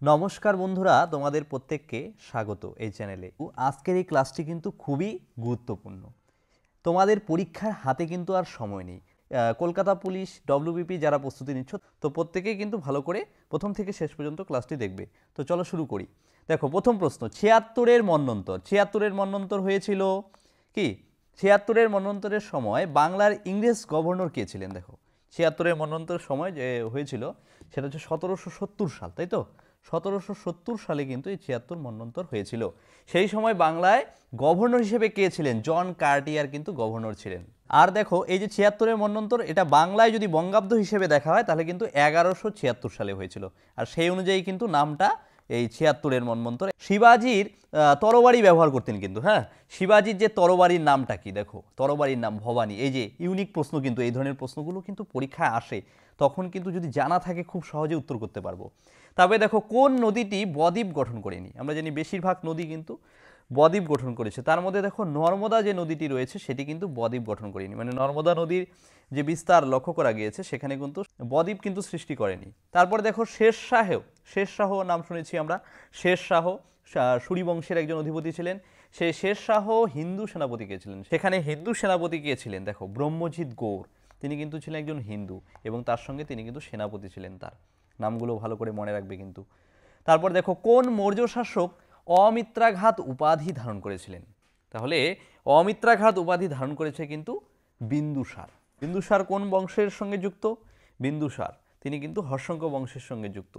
নমস্কার বন্ধুরা, তোমাদের প্রত্যেককে স্বাগত এই চ্যানেলে। আজকের এই ক্লাসটি কিন্তু খুবই গুরুত্বপূর্ণ। তোমাদের পরীক্ষার হাতে কিন্তু আর সময় নেই। কলকাতা পুলিশ, ডব্লিউবিপি যারা প্রস্তুতি নিচ্ছ, তো প্রত্যেকেই কিন্তু ভালো করে প্রথম থেকে শেষ পর্যন্ত ক্লাসটি দেখবে। তো চলো শুরু করি। দেখো, প্রথম প্রশ্ন, ছিয়াত্তরের মন্বন্তর। ছিয়াত্তরের মন্বন্তর হয়েছিল কি? ছিয়াত্তরের মন্বন্তরের সময় বাংলার ইংরেজ গভর্নর কে ছিলেন? দেখো, ছিয়াত্তরের মন্বন্তরের সময় যে হয়েছিল সেটা হচ্ছে 1770 সাল, তাই তো? 1770 সালে কিন্তু এই ছিয়াত্তর মন্বন্তর হয়েছিল। সেই সময় বাংলায় গভর্নর হিসেবে কে ছিলেন? জন কার্টিয়ার কিন্তু গভর্নর ছিলেন। আর দেখো, এই যে ছিয়াত্তরের মন্বন্তর, এটা বাংলায় যদি বঙ্গাব্দ হিসেবে দেখা হয় তাহলে কিন্তু 1176 সালে হয়েছিল। আর সেই অনুযায়ী কিন্তু নামটা এই ছিয়াত্তরের মন্বন্তর। শিবাজির তরবারি ব্যবহার করতেন কিন্তু। হ্যাঁ, শিবাজির যে তরবারির নামটা কি? দেখো, তরবারির নাম ভবানী। এই যে ইউনিক প্রশ্ন, কিন্তু এই ধরনের প্রশ্নগুলো কিন্তু পরীক্ষায় আসে, তখন কিন্তু যদি জানা থাকে খুব সহজে উত্তর করতে পারবো। তবে দেখো, কোন নদীটি বদ্বীপ গঠন করেনি? আমরা জানি বেশিরভাগ নদী কিন্তু বদ্বীপ গঠন করেছে। তার মধ্যে দেখো, নর্মদা যে নদীটি রয়েছে সেটি কিন্তু বদ্বীপ গঠন করেনি। মানে নর্মদা নদীর যে বিস্তার লক্ষ্য করা গিয়েছে সেখানে কিন্তু বদ্বীপ কিন্তু সৃষ্টি করেনি। তারপরে দেখো, শেরশাহ নাম শুনেছি আমরা। শেরশাহ সূরিবংশের একজন অধিপতি ছিলেন। সেই শেরশাহ হিন্দু সেনাপতি কে ছিলেন? সেখানে হিন্দু সেনাপতি কে ছিলেন? দেখো, ব্রহ্মজিৎ গৌর। তিনি কিন্তু ছিলেন একজন হিন্দু এবং তার সঙ্গে তিনি কিন্তু সেনাপতি ছিলেন। তার নামগুলো ভালো করে মনে রাখবে কিন্তু। তারপর দেখো, কোন মৌর্য শাসক অমিত্রাঘাত উপাধি ধারণ করেছিলেন? তাহলে অমিত্রাঘাত উপাধি ধারণ করেছে কিন্তু বিন্দুসার। বিন্দুসার কোন বংশের সঙ্গে যুক্ত? বিন্দুসার তিনি কিন্তু হর্ষঙ্ক বংশের সঙ্গে যুক্ত।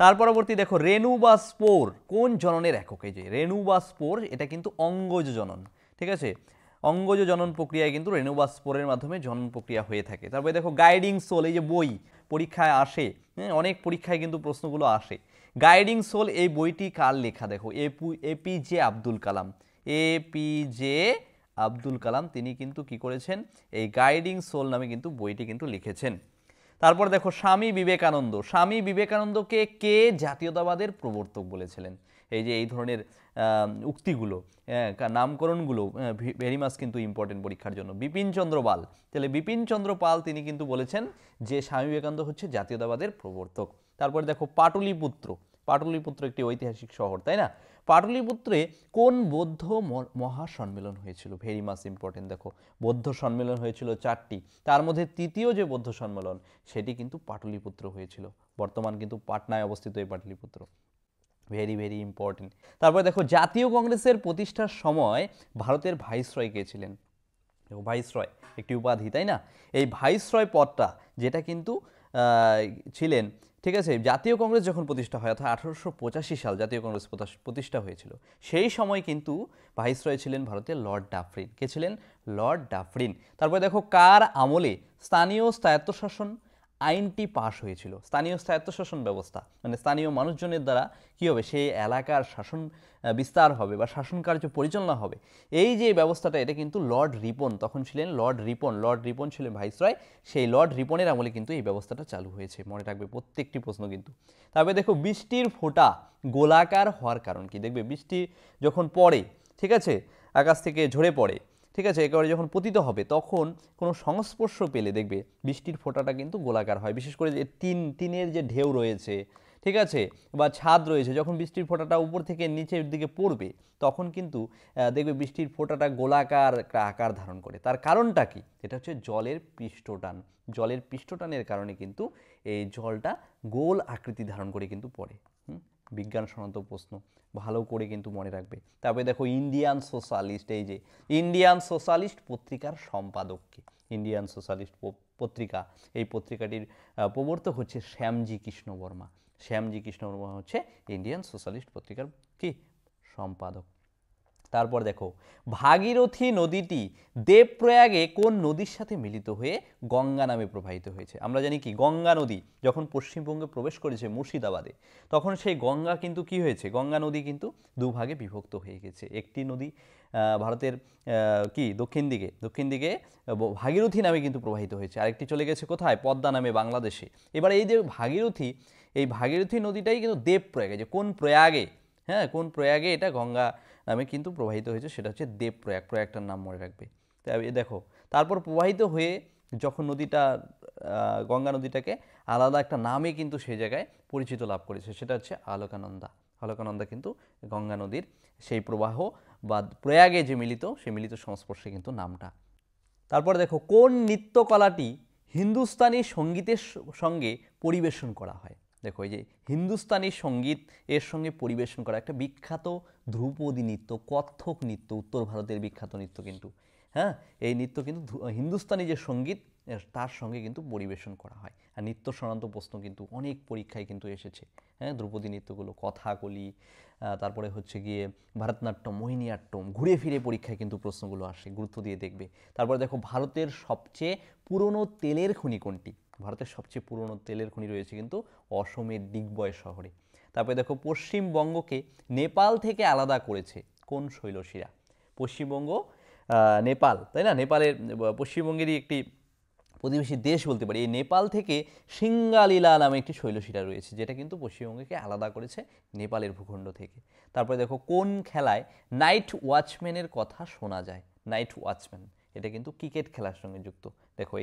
তার পরবর্তী দেখো, রেণু বা স্পোর কোন জননের একক? এই যে রেণু বা স্পোর, এটা কিন্তু অঙ্গজ জনন। ঠিক আছে, অঙ্গজ জনন প্রক্রিয়ায় কিন্তু রেণু বা স্পোরের মাধ্যমে জনন প্রক্রিয়া হয়ে থাকে। তারপরে দেখো, গাইডিং সোল, এই যে বই পরীক্ষায় আসে, হ্যাঁ, অনেক পরীক্ষায় কিন্তু প্রশ্নগুলো আসে। গাইডিং সোল এই বইটি কার লেখা? দেখো, এপিজে আব্দুল কালাম। এপিজে আব্দুল কালাম তিনি কিন্তু কি করেছেন? এই গাইডিং সোল নামে কিন্তু বইটি কিন্তু লিখেছেন। তারপর দেখো, স্বামী বিবেকানন্দ। স্বামী বিবেকানন্দকে কে জাতীয়তাবাদের প্রবর্তক বলেছিলেন? এই যে এই ধরনের উক্তিগুলো, নামকরণগুলো ভেরি মাস কিন্তু ইম্পর্টেন্ট পরীক্ষার জন্য। বিপিনচন্দ্র পাল। তাহলে বিপিনচন্দ্র পাল তিনি কিন্তু বলেছেন যে স্বামী বিবেকানন্দ হচ্ছে জাতীয়তাবাদের প্রবর্তক। তারপরে দেখো, পাটলিপুত্র। পাটলিপুত্র একটি ঐতিহাসিক শহর, তাই না? পাটলিপুত্রে কোন বৌদ্ধ মহাসম্মেলন হয়েছিল? Very much important. দেখো, বৌদ্ধ সম্মেলন হয়েছিল 4টি, তার মধ্যে তৃতীয় যে বৌদ্ধ সম্মেলন সেটি কিন্তু পাটলিপুত্র হয়েছিল। বর্তমান কিন্তু পাটনায় অবস্থিত এই পাটলিপুত্র। Very very important. তারপরে দেখো, জাতীয় কংগ্রেসের প্রতিষ্ঠার সময় ভারতের ভাইসরয় কে ছিলেন? দেখো, ভাইসরয় একটি উপাধি, তাই না? এই ভাইসরয় পদটা যেটা কিন্তু ছিলেন, ঠিক আছে, জাতীয় কংগ্রেস যখন প্রতিষ্ঠা হয়, অর্থাৎ 1885 সাল জাতীয় কংগ্রেস প্রতিষ্ঠা হয়েছিল, সেই সময় কিন্তু ভাইসরয় ছিলেন ভারতের লর্ড ডাফরিন। কে ছিলেন? Lord Dufferin. তারপরে দেখো, কার আমলে স্থানীয় স্বায়ত্তশাসন আইনটি পাশ হয়েছিল? স্থানীয় স্বায়ত্তশাসন ব্যবস্থা মানে স্থানীয় মানুষজনের দ্বারা কী হবে? সেই এলাকার শাসন বিস্তার হবে বা শাসন কার্য পরিচালনা হবে। এই যে ব্যবস্থাটা, এটা কিন্তু লর্ড রিপন তখন ছিলেন। লর্ড রিপন ছিলেন ভাইসরয়। সেই লর্ড রিপনের আমলে কিন্তু এই ব্যবস্থাটা চালু হয়েছে। মনে রাখবে প্রত্যেকটি প্রশ্ন কিন্তু। তারপরে দেখো, বৃষ্টির ফোঁটা গোলাকার হওয়ার কারণ কি? দেখবে, বৃষ্টি যখন পড়ে, ঠিক আছে, আকাশ থেকে ঝরে পড়ে, ঠিক আছে, একেবারে যখন পতিত হবে তখন কোনো সংস্পর্শ পেলে দেখবে বৃষ্টির ফোঁটাটা কিন্তু গোলাকার হয়। বিশেষ করে যে টিনের যে ঢেউ রয়েছে, ঠিক আছে, বা ছাদ রয়েছে, যখন বৃষ্টির ফোঁটাটা উপর থেকে নিচের দিকে পড়বে তখন কিন্তু দেখবে বৃষ্টির ফোঁটাটা গোলাকার আকার ধারণ করে। তার কারণটা কি? এটা হচ্ছে জলের পৃষ্ঠটান। জলের পৃষ্ঠটানের কারণে কিন্তু এই জলটা গোল আকৃতি ধারণ করে কিন্তু পড়ে। বিজ্ঞানসম্মত প্রশ্ন, ভালো করে কিন্তু মনে রাখবে। তারপরে দেখো, ইন্ডিয়ান সোশ্যালিস্ট, এই যে ইন্ডিয়ান সোশ্যালিস্ট পত্রিকার সম্পাদককে? ইন্ডিয়ান সোশ্যালিস্ট পত্রিকা, এই পত্রিকাটির প্রবর্তক হচ্ছে শ্যামজি কৃষ্ণ বর্মা। শ্যামজি কৃষ্ণ বর্মা হচ্ছে ইন্ডিয়ান সোশ্যালিস্ট পত্রিকার কি সম্পাদক। তারপর দেখো, ভাগীরথী নদীটি দেবপ্রয়াগে কোন নদীর সাথে মিলিত হয়ে গঙ্গা নামে প্রবাহিত হয়েছে? আমরা জানি কি, গঙ্গা নদী যখন পশ্চিমবঙ্গে প্রবেশ করেছে মুর্শিদাবাদে, তখন সেই গঙ্গা কিন্তু কি হয়েছে? গঙ্গা নদী কিন্তু দুভাগে বিভক্ত হয়ে গেছে। একটি নদী ভারতের কি দক্ষিণ দিকে ভাগীরথী নামে কিন্তু প্রবাহিত হয়েছে, আরেকটি চলে গেছে কোথায়? পদ্মা নামে বাংলাদেশে। এবার এই যে ভাগীরথী, এই ভাগীরথী নদীটাই কিন্তু দেবপ্রয়াগে, যে কোন প্রয়াগে, হ্যাঁ, কোন প্রয়াগে এটা গঙ্গা নামে কিন্তু প্রবাহিত হয়েছে, সেটা হচ্ছে দেবপ্রয়াগ। প্রয়াগটার নাম মনে রাখবে। দেখো, তারপর প্রবাহিত হয়ে যখন নদীটা গঙ্গা নদীটাকে আলাদা একটা নামে কিন্তু সেই জায়গায় পরিচিত লাভ করেছে, সেটা হচ্ছে আলোকানন্দা। আলোকানন্দা কিন্তু গঙ্গা নদীর সেই প্রবাহ বা প্রয়াগে যে মিলিত, সেই মিলিত সংস্পর্শে কিন্তু নামটা। তারপর দেখো কোন নৃত্যকলাটি হিন্দুস্তানি সঙ্গীতের সঙ্গে পরিবেশন করা হয়। দেখো এই যে হিন্দুস্তানি সঙ্গীত এর সঙ্গে পরিবেশন করা একটা বিখ্যাত ধ্রুপদী নৃত্য, কত্থক নৃত্য, উত্তর ভারতের বিখ্যাত নৃত্য কিন্তু। হ্যাঁ, এই নৃত্য কিন্তু হিন্দুস্তানি যে সঙ্গীত তার সঙ্গে কিন্তু পরিবেশন করা হয়। আর নৃত্য সংক্রান্ত প্রশ্ন কিন্তু অনেক পরীক্ষায় কিন্তু এসেছে। হ্যাঁ, ধ্রুপদী নৃত্যগুলো, কথাকলি, তারপরে হচ্ছে গিয়ে ভারতনাট্যম, মোহিনীয়াট্যম, ঘুরে ফিরে পরীক্ষায় কিন্তু প্রশ্নগুলো আসে, গুরুত্ব দিয়ে দেখবে। তারপরে দেখো ভারতের সবচেয়ে পুরনো তেলের খনি কোনটি। ভারতের সবচেয়ে পুরনো তেলের খনি রয়েছে কিন্তু অসমের ডিগবয় শহরে। তারপরে দেখো পশ্চিমবঙ্গকে নেপাল থেকে আলাদা করেছে কোন শৈলশিরা। পশ্চিমবঙ্গ, নেপাল, তাই না, নেপালের পশ্চিমবঙ্গেরই একটি প্রতিবেশী দেশ বলতে পারি। এই নেপাল থেকে সিঙ্গালীলা নামে একটি শৈলশিরা রয়েছে, যেটা কিন্তু পশ্চিমবঙ্গকে আলাদা করেছে নেপালের ভূখণ্ড থেকে। তারপরে দেখো কোন খেলায় নাইট ওয়াচম্যানের কথা শোনা যায়। নাইট ওয়াচম্যান এটা কিন্তু ক্রিকেট খেলার সঙ্গে যুক্ত। দেখো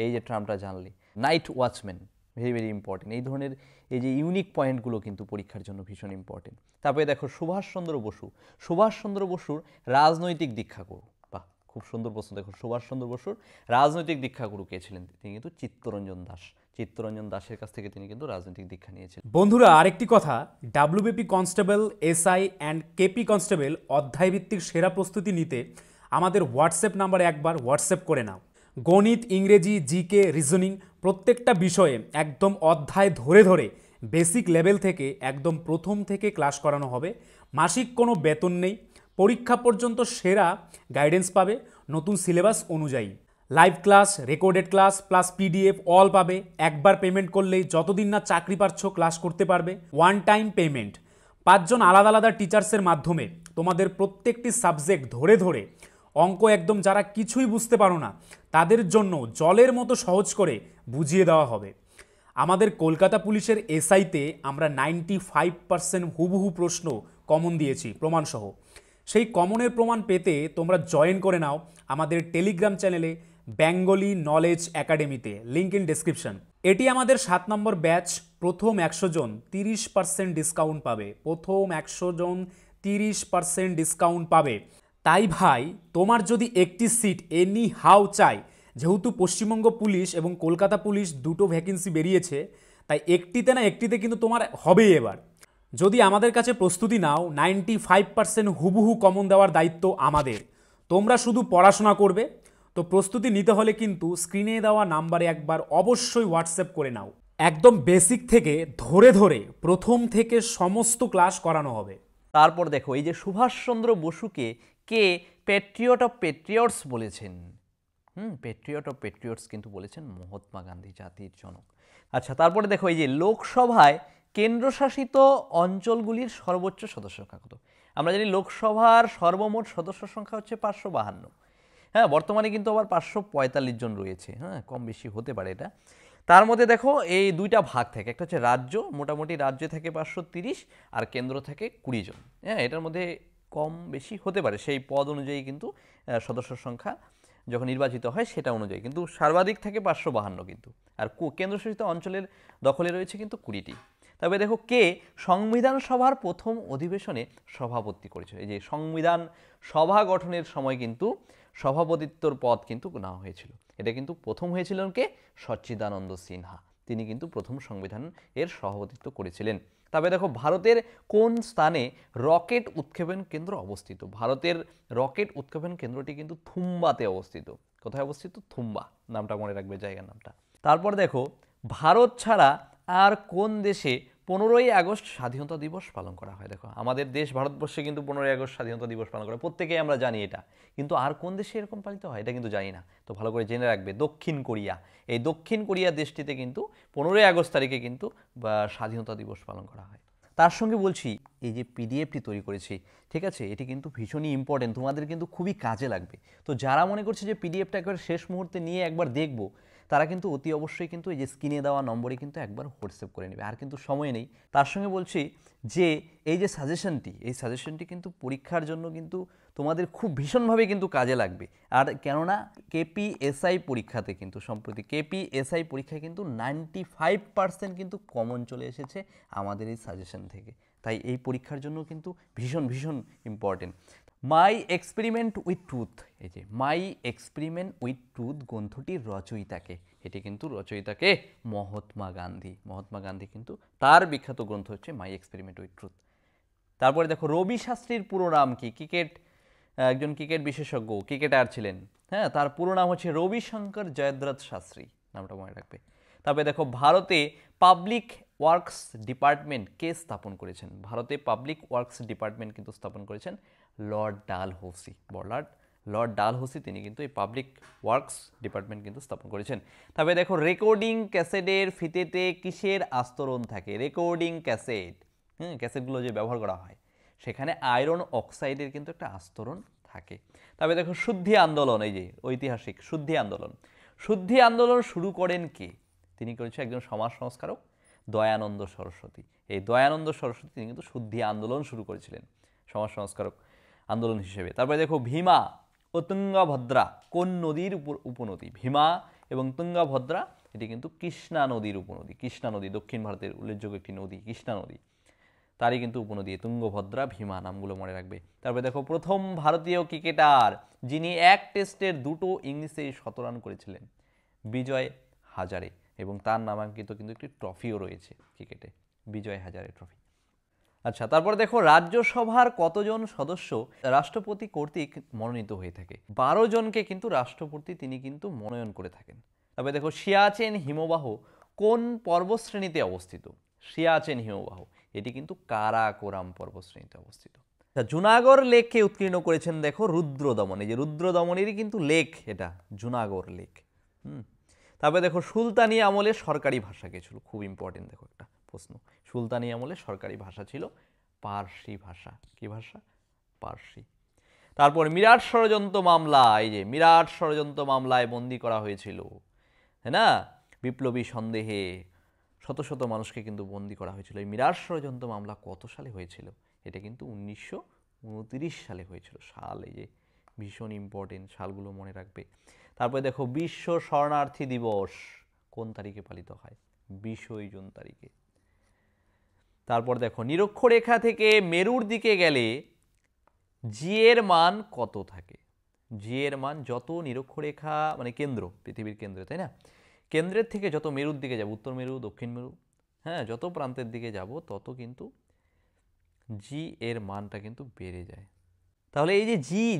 এই যে টার্মটা জানলে, night watchman very very important. এই ধরনের এই যে ইউনিক পয়েন্টগুলো কিন্তু পরীক্ষার জন্য ভীষণ ইম্পর্টেন্ট। তারপরে দেখো সুভাষচন্দ্র বসুর রাজনৈতিক দীক্ষাগুরু। বাহ, খুব সুন্দর প্রশ্ন। দেখো সুভাষচন্দ্র বসুর রাজনৈতিক দীক্ষাগুরু কে ছিলেন? তিনি কিন্তু চিত্তরঞ্জন দাস। চিত্তরঞ্জন দাসের কাছ থেকে তিনি কিন্তু রাজনৈতিক দীক্ষা নিয়েছিলেন। বন্ধুরা, আরেকটি কথা, WBP constable, SI and KP constable অধ্যায়ভিত্তিক সেরা প্রস্তুতি নিতে আমাদের হোয়াটসঅ্যাপ নাম্বারে একবার হোয়াটসঅ্যাপ করে নাও। গণিত, ইংরেজি, জিকে, রিজনিং প্রত্যেকটা বিষয়ে একদম অধ্যায় ধরে ধরে বেসিক লেভেল থেকে একদম প্রথম থেকে ক্লাস করানো হবে। মাসিক কোনো বেতন নেই, পরীক্ষা পর্যন্ত সেরা গাইডেন্স পাবে নতুন সিলেবাস অনুযায়ী। Live class, recorded class plus PDF all পাবে। একবার পেমেন্ট করলেই যতদিন না চাকরি পাচ্ছ ক্লাস করতে পারবে। One time payment. 5 জন আলাদা আলাদা টিচার্সের মাধ্যমে তোমাদের প্রত্যেকটি সাবজেক্ট ধরে ধরে অঙ্ক একদম যারা কিছুই বুঝতে পারো না তাদের জন্য জলের মতো সহজ করে বুঝিয়ে দেওয়া হবে। আমাদের কলকাতা পুলিশের এসআইতে আমরা 95% হুবহু প্রশ্ন কমন দিয়েছি প্রমাণসহ। সেই কমনের প্রমাণ পেতে তোমরা জয়েন করে নাও আমাদের টেলিগ্রাম চ্যানেলে বেঙ্গলি নলেজ একাডেমিতে, লিঙ্ক ইন ডেসক্রিপশন। এটি আমাদের 7 নম্বর ব্যাচ। প্রথম 100 জন 30% ডিসকাউন্ট পাবে। প্রথম 100 জন 30% ডিসকাউন্ট পাবে। তাই ভাই, তোমার যদি একটি সিট এনি হাউ চাই, যেহেতু পশ্চিমবঙ্গ পুলিশ এবং কলকাতা পুলিশ দুটো ভ্যাকেন্সি বেরিয়েছে, তাই একটিতে না একটিতে কিন্তু তোমার হবেই এবার। যদি আমাদের কাছে প্রস্তুতি নাও, 95% হুবহু কমন দেওয়ার দায়িত্ব আমাদের। তোমরা শুধু পড়াশোনা করবে। তো প্রস্তুতি নিতে হলে কিন্তু স্ক্রিনে দেওয়া নাম্বারে একবার অবশ্যই হোয়াটসঅ্যাপ করে নাও। একদম বেসিক থেকে ধরে ধরে প্রথম থেকে সমস্ত ক্লাস করানো হবে। তারপর দেখো এই যে সুভাষচন্দ্র বসুকে কে প্যাট্রিয়ট অফ প্যাট্রিয়টস বলেছেন। প্যাট্রিয়ট অফ প্যাট্রিয়টস কিন্তু বলেছেন মহাত্মা গান্ধী, জাতির জনক। আচ্ছা, তারপরে দেখো এই যে লোকসভায় কেন্দ্রশাসিত অঞ্চলগুলির সর্বোচ্চ সদস্য সংখ্যা কত। আমরা জানি লোকসভার সর্বমোট সদস্য সংখ্যা হচ্ছে 552। হ্যাঁ, বর্তমানে কিন্তু আবার 545 জন রয়েছে। হ্যাঁ, কম বেশি হতে পারে এটা। তার মধ্যে দেখো এই দুইটা ভাগ থাকে, একটা হচ্ছে রাজ্য, মোটামুটি রাজ্যে থাকে 530 আর কেন্দ্র থাকে 20 জন। হ্যাঁ, এটার মধ্যে কম বেশি হতে পারে, সেই পদ অনুযায়ী কিন্তু সদস্য সংখ্যা যখন নির্বাচিত হয় সেটা অনুযায়ী, কিন্তু সর্বাধিক থাকে 552 কিন্তু। আর কেন্দ্রশাসিত অঞ্চলের দখলে রয়েছে কিন্তু 20টি। তবে দেখো কে সংবিধান সভার প্রথম অধিবেশনে সভাপতি করেছিল। এই যে সংবিধান সভা গঠনের সময় কিন্তু সভাপতিত্বর পদ কিন্তু নেওয়া হয়েছিল। এটা কিন্তু প্রথম হয়েছিলেন কে? সচ্চিদানন্দ সিনহা। তিনি কিন্তু প্রথম সংবিধান এর সভাপতিত্ব করেছিলেন। তবে দেখো ভারতের কোন স্থানে রকেট উৎক্ষেপণ কেন্দ্র অবস্থিত। ভারতের রকেট উৎক্ষেপণ কেন্দ্রটি কিন্তু থুম্বাতে অবস্থিত। কোথায় অবস্থিত? থুম্বা, নামটা মনে রাখবে, জায়গার নামটা। তারপর দেখো ভারত ছাড়া আর কোন দেশে 15ই আগস্ট স্বাধীনতা দিবস পালন করা হয়। দেখো আমাদের দেশ ভারতবর্ষে কিন্তু 15ই আগস্ট স্বাধীনতা দিবস পালন করা প্রত্যেকেই আমরা জানি এটা, কিন্তু আর কোন দেশে এরকম পালিত হয় এটা কিন্তু জানি না। তো ভালো করে জেনে রাখবে, দক্ষিণ কোরিয়া। এই দক্ষিণ কোরিয়া দেশটিতে কিন্তু 15ই আগস্ট তারিখে কিন্তু স্বাধীনতা দিবস পালন করা হয়। তার সঙ্গে বলছি এই যে পিডিএফটি তৈরি করেছি, ঠিক আছে, এটি কিন্তু ভীষণই ইম্পর্টেন্ট, তোমাদের কিন্তু খুবই কাজে লাগবে। তো যারা মনে করছে যে পিডিএফটা একবার শেষ মুহূর্তে নিয়ে একবার দেখবো, তারা কিন্তু অতি অবশ্যই কিন্তু এই যে স্ক্রিনে দেওয়া নম্বরে কিন্তু একবার হোয়াটসঅ্যাপ করে নেবে, আর কিন্তু সময় নেই। তার সঙ্গে বলছি যে এই যে সাজেশনটি, এই সাজেশনটি কিন্তু পরীক্ষার জন্য কিন্তু তোমাদের খুব ভীষণভাবে কিন্তু কাজে লাগবে। আর কেননা কেপিএসআই পরীক্ষাতে কিন্তু সম্প্রতি কেপিএসআই পরীক্ষায় কিন্তু 95% কিন্তু কমন চলে এসেছে আমাদের এই সাজেশন থেকে। তাই এই পরীক্ষার জন্য কিন্তু ভীষণ ভীষণ important. My experiment with truth, এই যে মাই এক্সপেরিমেন্ট উইথ ট্রুথ গ্রন্থটির রচয়িতাকে, এটি কিন্তু রচয়িতাকে মহাত্মা গান্ধী। মহাত্মা গান্ধী কিন্তু তার বিখ্যাত গ্রন্থ হচ্ছে মাই এক্সপেরিমেন্ট উইথ ট্রুথ। তারপরে দেখো রবি শাস্ত্রীর পুরো নাম কি? একজন ক্রিকেট বিশেষজ্ঞ ক্রিকেটার ছিলেন, হ্যাঁ, তার পুরো নাম হচ্ছে রবিশঙ্কর জয়দ্রথ শাস্ত্রী, নামটা মনে রাখবে। তারপরে দেখো ভারতে পাবলিক ওয়ার্কস ডিপার্টমেন্ট কে স্থাপন করেছেন? ভারতে পাবলিক ওয়ার্কস ডিপার্টমেন্ট কিন্তু স্থাপন করেছেন লর্ড ডালহৌসি। লর্ড ডালহৌসি তিনি কিন্তু এই পাবলিক ওয়ার্কস ডিপার্টমেন্ট কিন্তু স্থাপন করেছেন। তারপরে দেখো রেকর্ডিং ক্যাসেটের ফিতেতে কিসের আস্তরণ থাকে? রেকর্ডিং ক্যাসেট, ক্যাসেটগুলো যে ব্যবহার করা হয় সেখানে আয়রন অক্সাইডের কিন্তু একটা আস্তরণ থাকে। তারপরে দেখো শুদ্ধি আন্দোলন, এই যে ঐতিহাসিক শুদ্ধি আন্দোলন, শুদ্ধি আন্দোলন শুরু করেন কে? তিনি করেছেন একজন সমাজ সংস্কারক দয়ানন্দ সরস্বতী। এই দয়ানন্দ সরস্বতী তিনি কিন্তু শুদ্ধি আন্দোলন শুরু করেছিলেন সমাজ সংস্কারক আন্দোলন হিসেবে। তারপরে দেখো ভীমা ও তুঙ্গাভদ্রা কোন নদীর উপনদী? ভীমা এবং তুঙ্গাভদ্রা এটি কিন্তু কৃষ্ণা নদীর উপনদী। কৃষ্ণা নদী দক্ষিণ ভারতের উল্লেখযোগ্য একটি নদী, কৃষ্ণা নদী, তারই কিন্তু উপনদী তুঙ্গভদ্রা, ভীমা, নামগুলো মনে রাখবে। তারপরে দেখো প্রথম ভারতীয় ক্রিকেটার যিনি এক টেস্টের 2টো ইনিংসে 100 রান করেছিলেন, বিজয় হাজারে, এবং তার নামাঙ্কিত কিন্তু একটি ট্রফিও রয়েছে ক্রিকেটে, বিজয় হাজারে ট্রফি। আচ্ছা, তারপরে দেখো রাজ্যসভার কতজন সদস্য রাষ্ট্রপতি কর্তৃক মনোনীত হয়ে থাকে? 12 জনকে কিন্তু রাষ্ট্রপতি তিনি কিন্তু মনোনয়ন করে থাকেন। তবে দেখো সিয়াচেন হিমবাহ কোন পর্বতশ্রেণীতে অবস্থিত? সিয়াচেন হিমবাহ এটি কিন্তু কারাকোরাম পর্বতশ্রেণীতে অবস্থিত। জুনাগড় লেককে উৎকীর্ণ করেছেন দেখো রুদ্রদমন, এই যে রুদ্রদমনেরই কিন্তু লেক এটা, জুনাগড় লেক। তারপরে দেখো সুলতানি আমলে সরকারি ভাষা কে ছিল? খুব ইম্পর্টেন্ট, দেখো একটা প্রশ্ন। সুলতানি আমলে সরকারি ভাষা ছিল পার্সি ভাষা। কি ভাষা? পার্সি। তারপর মিরাট ষড়যন্ত্র মামলা, এই যে মিরাট ষড়যন্ত্র মামলায় বন্দী করা হয়েছিল, তাই না? বিপ্লবী সন্দেহে শত শত মানুষকে কিন্তু বন্দী করা হয়েছিল। এই মিরাট ষড়যন্ত্র মামলা কত সালে হয়েছিল? এটা কিন্তু 1929 সালে হয়েছিল। সাল, এই যে ভীষণ ইম্পর্টেন্ট, সালগুলো মনে রাখবে। তারপরে দেখো বিশ্ব শরণার্থী দিবস কোন তারিখে পালিত হয়? 20 জুন তারিখে। তারপর দেখো নিরক্ষরেখা থেকে মেরুর দিকে গেলে জি এর মান কত থাকে? জি এর মান যত নিরক্ষরেখা মানে কেন্দ্র, পৃথিবীর কেন্দ্রে, তাই না? কেন্দ্রের থেকে যত মেরুর দিকে যাব, উত্তর মেরু, দক্ষিণ মেরু, হ্যাঁ, যত প্রান্তের দিকে যাব তত কিন্তু জি এর মানটা কিন্তু বেড়ে যায়। তাহলে এই যে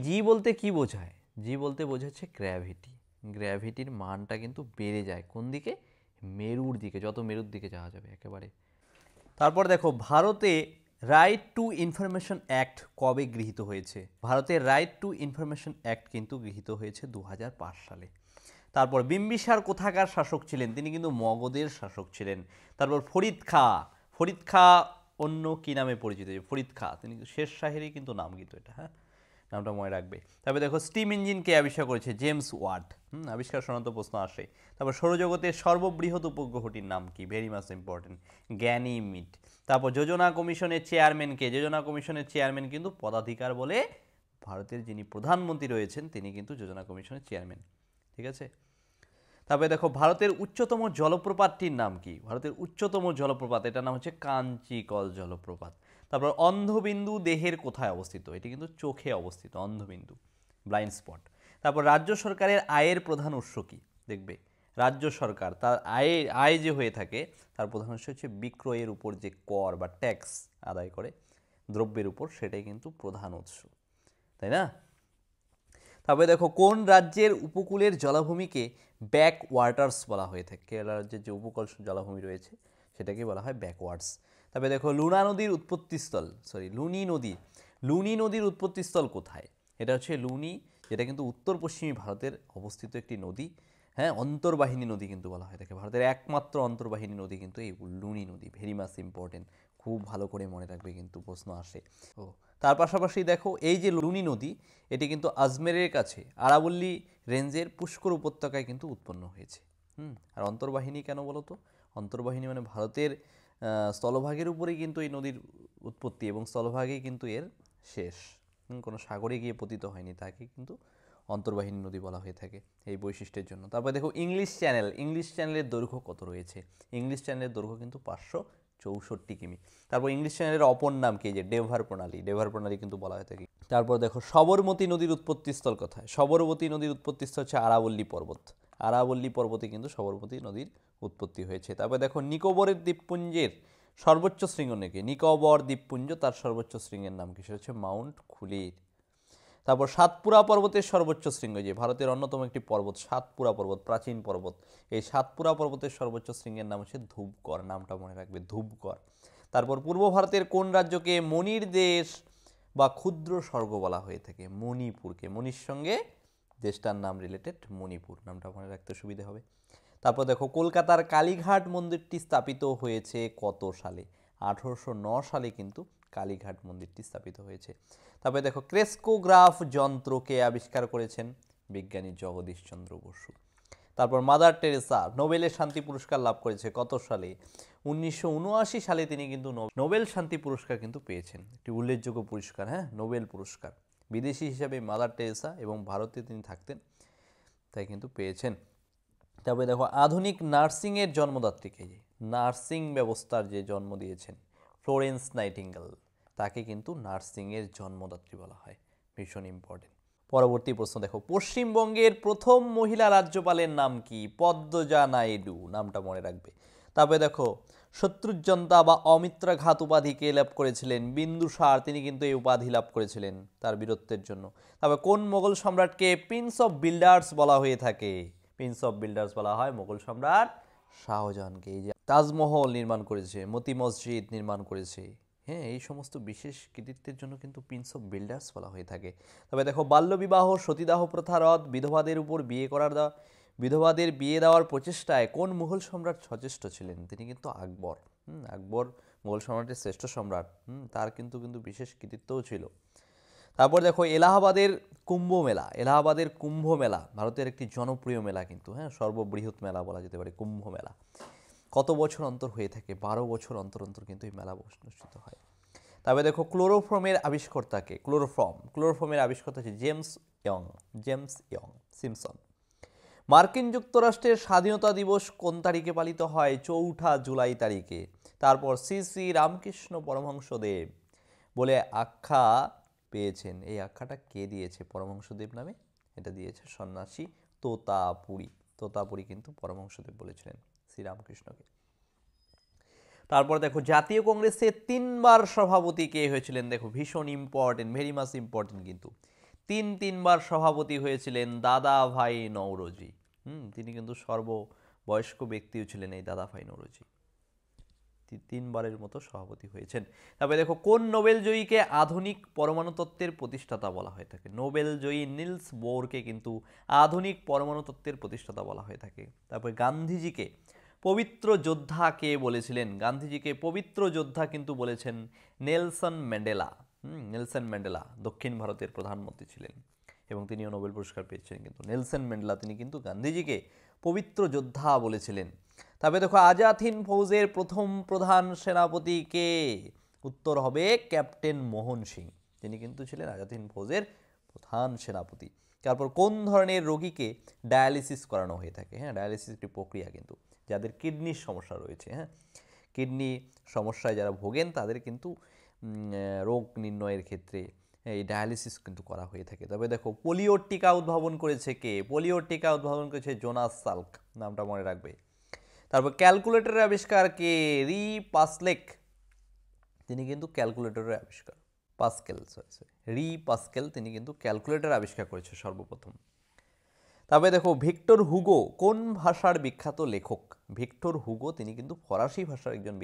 জি বলতে কি বোঝায়? জি বলতে বোঝাচ্ছে গ্র্যাভিটি। গ্র্যাভিটির মানটা কিন্তু বেড়ে যায় কোন দিকে? মেরুর দিকে, যত মেরুর দিকে যাওয়া যাবে একেবারে। তারপর দেখো ভারতে রাইট টু ইনফরমেশন অ্যাক্ট কবে গৃহীত হয়েছে? ভারতের রাইট টু ইনফরমেশন অ্যাক্ট কিন্তু গৃহীত হয়েছে 2005 সালে। তারপর বিম্বিসার কোথাকার শাসক ছিলেন? তিনি কিন্তু মগধের শাসক ছিলেন। তারপর ফরিদ খাঁ অন্য কি নামে পরিচিত? ফরিদ খাঁ তিনি শের শাহেরই কিন্তু নাম কিন্তু এটা, হ্যাঁ, নামটা মনে রাখবে। তারপরে দেখো স্টিম ইঞ্জিন কে আবিষ্কার করেছে? James Watt. আবিষ্কার সংক্রান্ত প্রশ্ন আসে। তারপর সৌরজগতের সর্ববৃহৎ উপগ্রহটির নাম কি? Very much important, Ganymede. তারপর যোজনা কমিশনের চেয়ারম্যান কে? যোজনা কমিশনের চেয়ারম্যান কিন্তু পদাধিকার বলে ভারতের যিনি প্রধানমন্ত্রী রয়েছেন তিনি কিন্তু যোজনা কমিশনের চেয়ারম্যান, ঠিক আছে? তারপরে দেখো ভারতের উচ্চতম জলপ্রপাতটির নাম কি? ভারতের উচ্চতম জলপ্রপাত এটার নাম হচ্ছে কাঞ্চিকল জলপ্রপাত। তারপর অন্ধবিন্দু দেহের কোথায় অবস্থিত? এটি কিন্তু চোখে অবস্থিত, অন্ধবিন্দু, ব্লাইন্ড স্পট। তারপর রাজ্য সরকারের আয়ের প্রধান উৎস কি? দেখবে রাজ্য সরকার তার আয় যে হয়ে থাকে তার প্রধান উৎস হচ্ছে বিক্রয়ের উপর যে কর বা ট্যাক্স আদায় করে দ্রব্যের উপর, সেটাই কিন্তু প্রধান উৎস, তাই না? তারপরে দেখো কোন রাজ্যের উপকূলের জলাভূমিকে ব্যাক ওয়াটার্স বলা হয়ে থাকে? কেরালা রাজ্যের যে উপকূল জলাভূমি রয়েছে সেটাকে বলা হয় ব্যাকওয়ার্ডস। তারপরে দেখো লুনি নদীর উৎপত্তিস্থল কোথায়? এটা হচ্ছে লুনি, যেটা কিন্তু উত্তর পশ্চিমী ভারতের অবস্থিত একটি নদী, হ্যাঁ, অন্তর্বাহিনী নদী কিন্তু বলা হয় থাকে। ভারতের একমাত্র অন্তর্বাহিনী নদী কিন্তু এই লুনি নদী। ভেরি মাচ ইম্পর্টেন্ট, খুব ভালো করে মনে রাখবে, কিন্তু প্রশ্ন আসে। তার পাশাপাশি দেখো এই যে লুনি নদী এটি কিন্তু আজমেরের কাছে আরাবল্লী রেঞ্জের পুষ্কর উপত্যকায় কিন্তু উৎপন্ন হয়েছে। আর অন্তর্বাহিনী কেন বলো তো? অন্তর্বাহিনী মানে ভারতের স্থলভাগের উপরেই কিন্তু এই নদীর উৎপত্তি এবং স্থলভাগেই কিন্তু এর শেষ। কোনো সাগরে গিয়ে পতিত হয়নি, তাকে কিন্তু অন্তর্বাহিনী নদী বলা হয়ে থাকে এই বৈশিষ্ট্যের জন্য। তারপর দেখো ইংলিশ চ্যানেল, ইংলিশ চ্যানেলের দৈর্ঘ্য কত রয়েছে? ইংলিশ চ্যানেলের দৈর্ঘ্য কিন্তু 564 কিমি। তারপর ইংলিশ চ্যানেলের অপর নাম কি? যে ডেভার প্রণালী, ডেভার প্রণালী কিন্তু বলা হয়ে থাকে। তারপর দেখো সবরমতী নদীর উৎপত্তিস্থল কোথায়? সবরমতী নদীর উৎপত্তিস্থল হচ্ছে আরাবল্লী পর্বত। আরাবল্লী পর্বতে কিন্তু সবরমতী নদীর উৎপত্তি হয়েছে। তারপর দেখো নিকোবরের দ্বীপপুঞ্জের সর্বোচ্চ শৃঙ্গ নাকি? নিকোবর দ্বীপপুঞ্জ, তার সর্বোচ্চ শৃঙ্গের নাম কি? সেটা হচ্ছে মাউন্ট খুলির। তারপর সাতপুরা পর্বতের সর্বোচ্চ শৃঙ্গ, যে ভারতের অন্যতম একটি পর্বত সাতপুরা পর্বত, প্রাচীন পর্বত, এই সাতপুরা পর্বতের সর্বোচ্চ শৃঙ্গের নাম হচ্ছে ধূপগড়, নামটা মনে রাখবে, ধূপগড়। তারপর পূর্ব ভারতের কোন রাজ্যকে মণির দেশ বা ক্ষুদ্র স্বর্গ বলা হয়ে থাকে? মণিপুরকে, মণির সঙ্গে দেশটার নাম রিলেটেড, মণিপুর, নামটা মনে রাখতে সুবিধা হবে। তারপর দেখো কলকাতার কালীঘাট মন্দিরটি স্থাপিত হয়েছে কত সালে? 1809 সালে কিন্তু কালীঘাট মন্দিরটি স্থাপিত হয়েছে। তারপরে দেখো ক্রেস্কোগ্রাফ যন্ত্রকে আবিষ্কার করেছেন বিজ্ঞানী জগদীশচন্দ্র বসু। তারপর মাদার টেরেসা নোবেলের শান্তি পুরস্কার লাভ করেছে কত সালে? 1979 সালে তিনি কিন্তু নোবেল শান্তি পুরস্কার কিন্তু পেয়েছেন, একটি উল্লেখযোগ্য পুরস্কার, হ্যাঁ, নোবেল পুরস্কার। বিদেশি হিসাবে মাদার টেরেসা এবং ভারতে তিনি থাকতেন, তাই কিন্তু পেয়েছেন। তারপরে দেখো আধুনিক নার্সিংয়ের জন্মদাত্রীকে, নার্সিং ব্যবস্থার যে জন্ম দিয়েছেন ফ্লোরেন্স নাইটিঙ্গেল, তাকে কিন্তু নার্সিংয়ের জন্মদাত্রী বলা হয়, ভীষণ ইম্পর্টেন্ট। পরবর্তী প্রশ্ন দেখো পশ্চিমবঙ্গের প্রথম মহিলা রাজ্যপালের নাম কি? পদ্মজা নাইডু, নামটা মনে রাখবে। তারপরে দেখো শত্রুজনতা বা অমিত্রাঘাত উপাধি কে লাভ করেছিলেন? বিন্দুসার, তিনি কিন্তু এই উপাধি লাভ করেছিলেন তার বীরত্বের জন্য। তারপরে কোন মোগল সম্রাটকে প্রিন্স অফ বিল্ডার্স বলা হয়ে থাকে? প্রিন্স অফ বিল্ডার্স বলা হয় মোগল সম্রাট শাহজাহানকে। এই যে তাজমহল নির্মাণ করেছে, মতি মসজিদ নির্মাণ করেছে, হ্যাঁ, এই সমস্ত বিশেষ কৃতিত্বের জন্য কিন্তু প্রিন্স অফ বিল্ডার্স বলা হয়ে থাকে। তবে দেখো বাল্যবিবাহ সতীদাহ প্রথা রদ, বিধবাদের উপর বিধবাদের বিয়ে দেওয়ার প্রচেষ্টায় কোন মুঘল সম্রাট সচেষ্ট ছিলেন? তিনি কিন্তু আকবর। আকবর মুঘল সম্রাটের শ্রেষ্ঠ সম্রাট, তার কিন্তু বিশেষ কৃতিত্বও ছিল। তারপর দেখো এলাহাবাদের কুম্ভ মেলা, এলাহাবাদের কুম্ভ মেলা ভারতের একটি জনপ্রিয় মেলা কিন্তু, হ্যাঁ, সর্ববৃহৎ মেলা বলা যেতে পারে কুম্ভ মেলা। কত বছর অন্তর হয়ে থাকে? 12 বছর অন্তর অন্তর কিন্তু এই মেলা অনুষ্ঠিত হয়। তবে দেখো ক্লোরোফর্মের আবিষ্কর্তাকে? ক্লোরোফর্মের আবিষ্কর্তা হচ্ছে জেমস ইয়ং সিমসন। মার্কিন যুক্তরাষ্ট্রের স্বাধীনতা দিবস কোন তারিখে পালিত হয়? 4 জুলাই তারিখে। তারপর শ্রী শ্রী রামকৃষ্ণ পরমহংসদেব বলে আখ্যা পেয়েছেন, এই আখ্যাটা কে দিয়েছে পরমহংসদেব নামে? এটা দিয়েছে সন্ন্যাসী তোতাপুরী। তোতাপুরী কিন্তু পরমহংসদেব বলেছিলেন শ্রীরামকৃষ্ণকে। তারপর দেখো জাতীয় কংগ্রেসের 3বার সভাপতি কে হয়েছিলেন? দেখো ভীষণ ইম্পর্টেন্ট, ভেরি মাচ ইম্পর্টেন্ট কিন্তু। তিনবার সভাপতি হয়েছিলেন দাদা ভাই নওরোজি। তিনি কিন্তু সর্ববয়স্ক ব্যক্তিও ছিলেন এই দাদা ভাই নওরোজি, 3বারের মতো সভাপতি হয়েছেন। তারপরে দেখো কোন নোবেল জয়ীকে আধুনিক পরমাণু তত্ত্বের প্রতিষ্ঠাতা বলা হয়ে থাকে? নোবেল জয়ী নিলস বোরকে কিন্তু আধুনিক পরমাণু তত্ত্বের প্রতিষ্ঠাতা বলা হয়ে থাকে। তারপরে গান্ধীজিকে পবিত্র যোদ্ধা কে বলেছিলেন? গান্ধীজিকে পবিত্র যোদ্ধা কিন্তু বলেছেন নেলসন ম্যান্ডেলা। নেলসন ম্যান্ডেলা দক্ষিণ ভারতের প্রধানমন্ত্রী ছিলেন এবং তিনিও নোবেল পুরস্কার পেয়েছিলেন কিন্তু নেলসন ম্যান্ডেলা, তিনি কিন্তু গান্ধীজিকে পবিত্র যোদ্ধা বলেছিলেন। তবে দেখো আজাদ হিন্দ ফৌজের প্রথম প্রধান সেনাপতি কে? উত্তর হবে ক্যাপ্টেন মোহন সিং, তিনি কিন্তু ছিলেন আজাদ হিন্দ ফৌজের প্রধান সেনাপতি। তারপর কোন ধরনের রোগীকে ডায়ালিসিস করানো হয়ে থাকে? হ্যাঁ, ডায়ালিসিস একটি প্রক্রিয়া কিন্তু যাদের কিডনির সমস্যা রয়েছে, হ্যাঁ, কিডনি সমস্যায় যারা ভোগেন তাদের কিন্তু রোগ নির্ণয়ের ক্ষেত্রে এই ডায়ালিসিস কিন্তু করা হয়ে থাকে। তবে দেখো পোলিওর টিকা উদ্ভাবন করেছে কে? পোলিওর টিকা উদ্ভাবন করেছে জোনাস সাল্ক, নামটা মনে রাখবে। তারপর ক্যালকুলেটরের আবিষ্কার কে? রি পাসকেল, তিনি কিন্তু ক্যালকুলেটরের আবিষ্কার, রি পাসকেল তিনি কিন্তু ক্যালকুলেটর আবিষ্কার করেছে সর্বপ্রথম। তবে দেখো ভিক্টর হুগো কোন ভাষার বিখ্যাত লেখক? ভিক্টর হুগো তিনি কিন্তু ফরাসি ভাষার একজন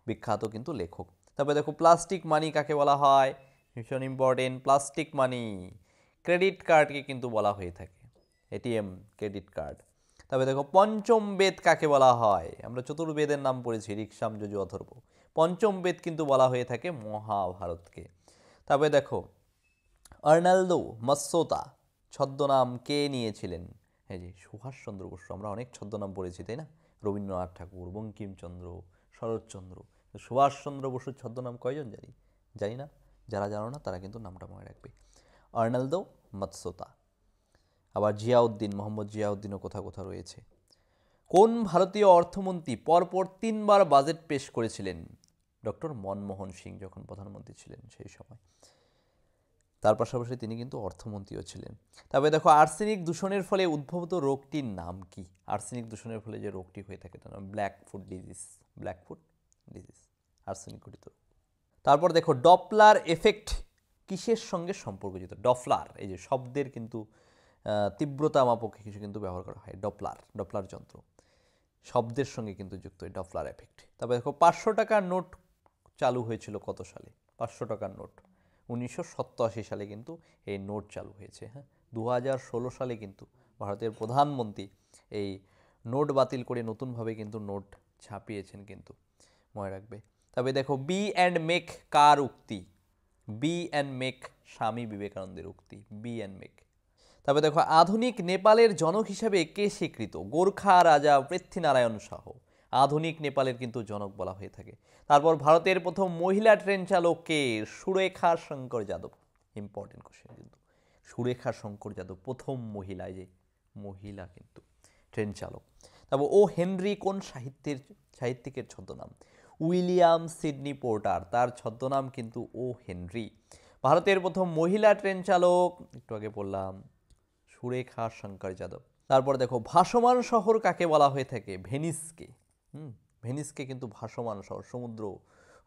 বিখ্যাত কিন্তু লেখক। তবে দেখো প্লাস্টিক মানি কাকে বলা হয়? ভীষণ ইম্পর্টেন্ট, প্লাস্টিক মানি ক্রেডিট কার্ডকে কিন্তু বলা হয়ে থাকে, এটিএম ক্রেডিট কার্ড। তবে দেখো পঞ্চম বেদ কাকে বলা হয়? আমরা চতুর্বেদের নাম পড়েছি, ঋক্সাম যজু অথর্ব। পঞ্চম বেদ কিন্তু বলা হয়ে থাকে মহাভারতকে। তবে দেখো আর্নাল্ডো মাসোতা ছদ্মনাম কে নিয়েছিলেন? এই যে সুভাষচন্দ্র বসু, আমরা অনেক ছদ্মনাম পড়েছি তাই না? রবীন্দ্রনাথ ঠাকুর, বঙ্কিমচন্দ্র, শরৎচন্দ্র, তো সুভাষচন্দ্র বসুর ছদ্মনাম কয়জন জানি? জানি না। যারা জানো না তারা কিন্তু নামটা মনে রাখবে। আর্নালদো মাতসোতা। আবার জিয়াউদ্দিন, মোহাম্মদ জিয়াউদ্দিনও কোথাও কোথাও রয়েছে। কোন ভারতীয় অর্থমন্ত্রী পরপর 3বার বাজেট পেশ করেছিলেন? ডক্টর মনমোহন সিং যখন প্রধানমন্ত্রী ছিলেন সেই সময়। তার পাশাপাশি তিনি কিন্তু অর্থমন্ত্রীও ছিলেন। তবে দেখো, আর্সেনিক দূষণের ফলে উদ্ভূত রোগটির নাম কি? আর্সেনিক দূষণের ফলে যে রোগটি হয়ে থাকে তার নাম black foot disease. Black foot disease arsenic ঘটিত। তারপর দেখো, ডপলার এফেক্ট কিসের সঙ্গে সম্পর্কযুক্ত? ডপলার, এই যে শব্দের কিন্তু তীব্রতা মাপক কিছু কিন্তু ব্যবহার করা হয়। ডপলার যন্ত্র শব্দের সঙ্গে কিন্তু যুক্ত হয় ডপলার এফেক্ট। তবে দেখো, 500 টাকার নোট চালু হয়েছিল কত সালে? 500 টাকার নোট 1987 সালে কিন্তু এই নোট চালু হয়েছে। হ্যাঁ, 2016 সালে কিন্তু ভারতের প্রধানমন্ত্রী এই নোট বাতিল করে নতুনভাবে কিন্তু নোট ছাপিয়েছেন কিন্তু, মনে রাখবে। তবে দেখো, বি অ্যান্ড মেক কার উক্তি? বি অ্যান্ড মেক স্বামী বিবেকানন্দের উক্তি, বি অ্যান্ড মেক। তবে দেখো, আধুনিক নেপালের জনক হিসাবে কে স্বীকৃত? গোর্খা রাজা পৃথ্বীনারায়ণ শাহ আধুনিক নেপালের কিন্তু জনক বলা হয়ে থাকে। তারপর ভারতের প্রথম মহিলা ট্রেন চালক কে? সুরেখা শঙ্কর যাদব। ইম্পর্টেন্ট কোশ্চেন কিন্তু, সুরেখা শঙ্কর যাদব প্রথম মহিলা, যে মহিলা কিন্তু ট্রেন চালক। তারপর ও হেনরি কোন সাহিত্যিকের ছদ্মনাম? উইলিয়াম সিডনি পোর্টার, তার ছদ্মনাম কিন্তু ও হেনরি। ভারতের প্রথম মহিলা ট্রেন চালক একটু আগে বললাম, সুরেখা শঙ্কর যাদব। তারপর দেখো, ভাসমান শহর কাকে বলা হয়ে থাকে? ভেনিসকে। ভেনিসকে কিন্তু ভাসমান শহর, সমুদ্র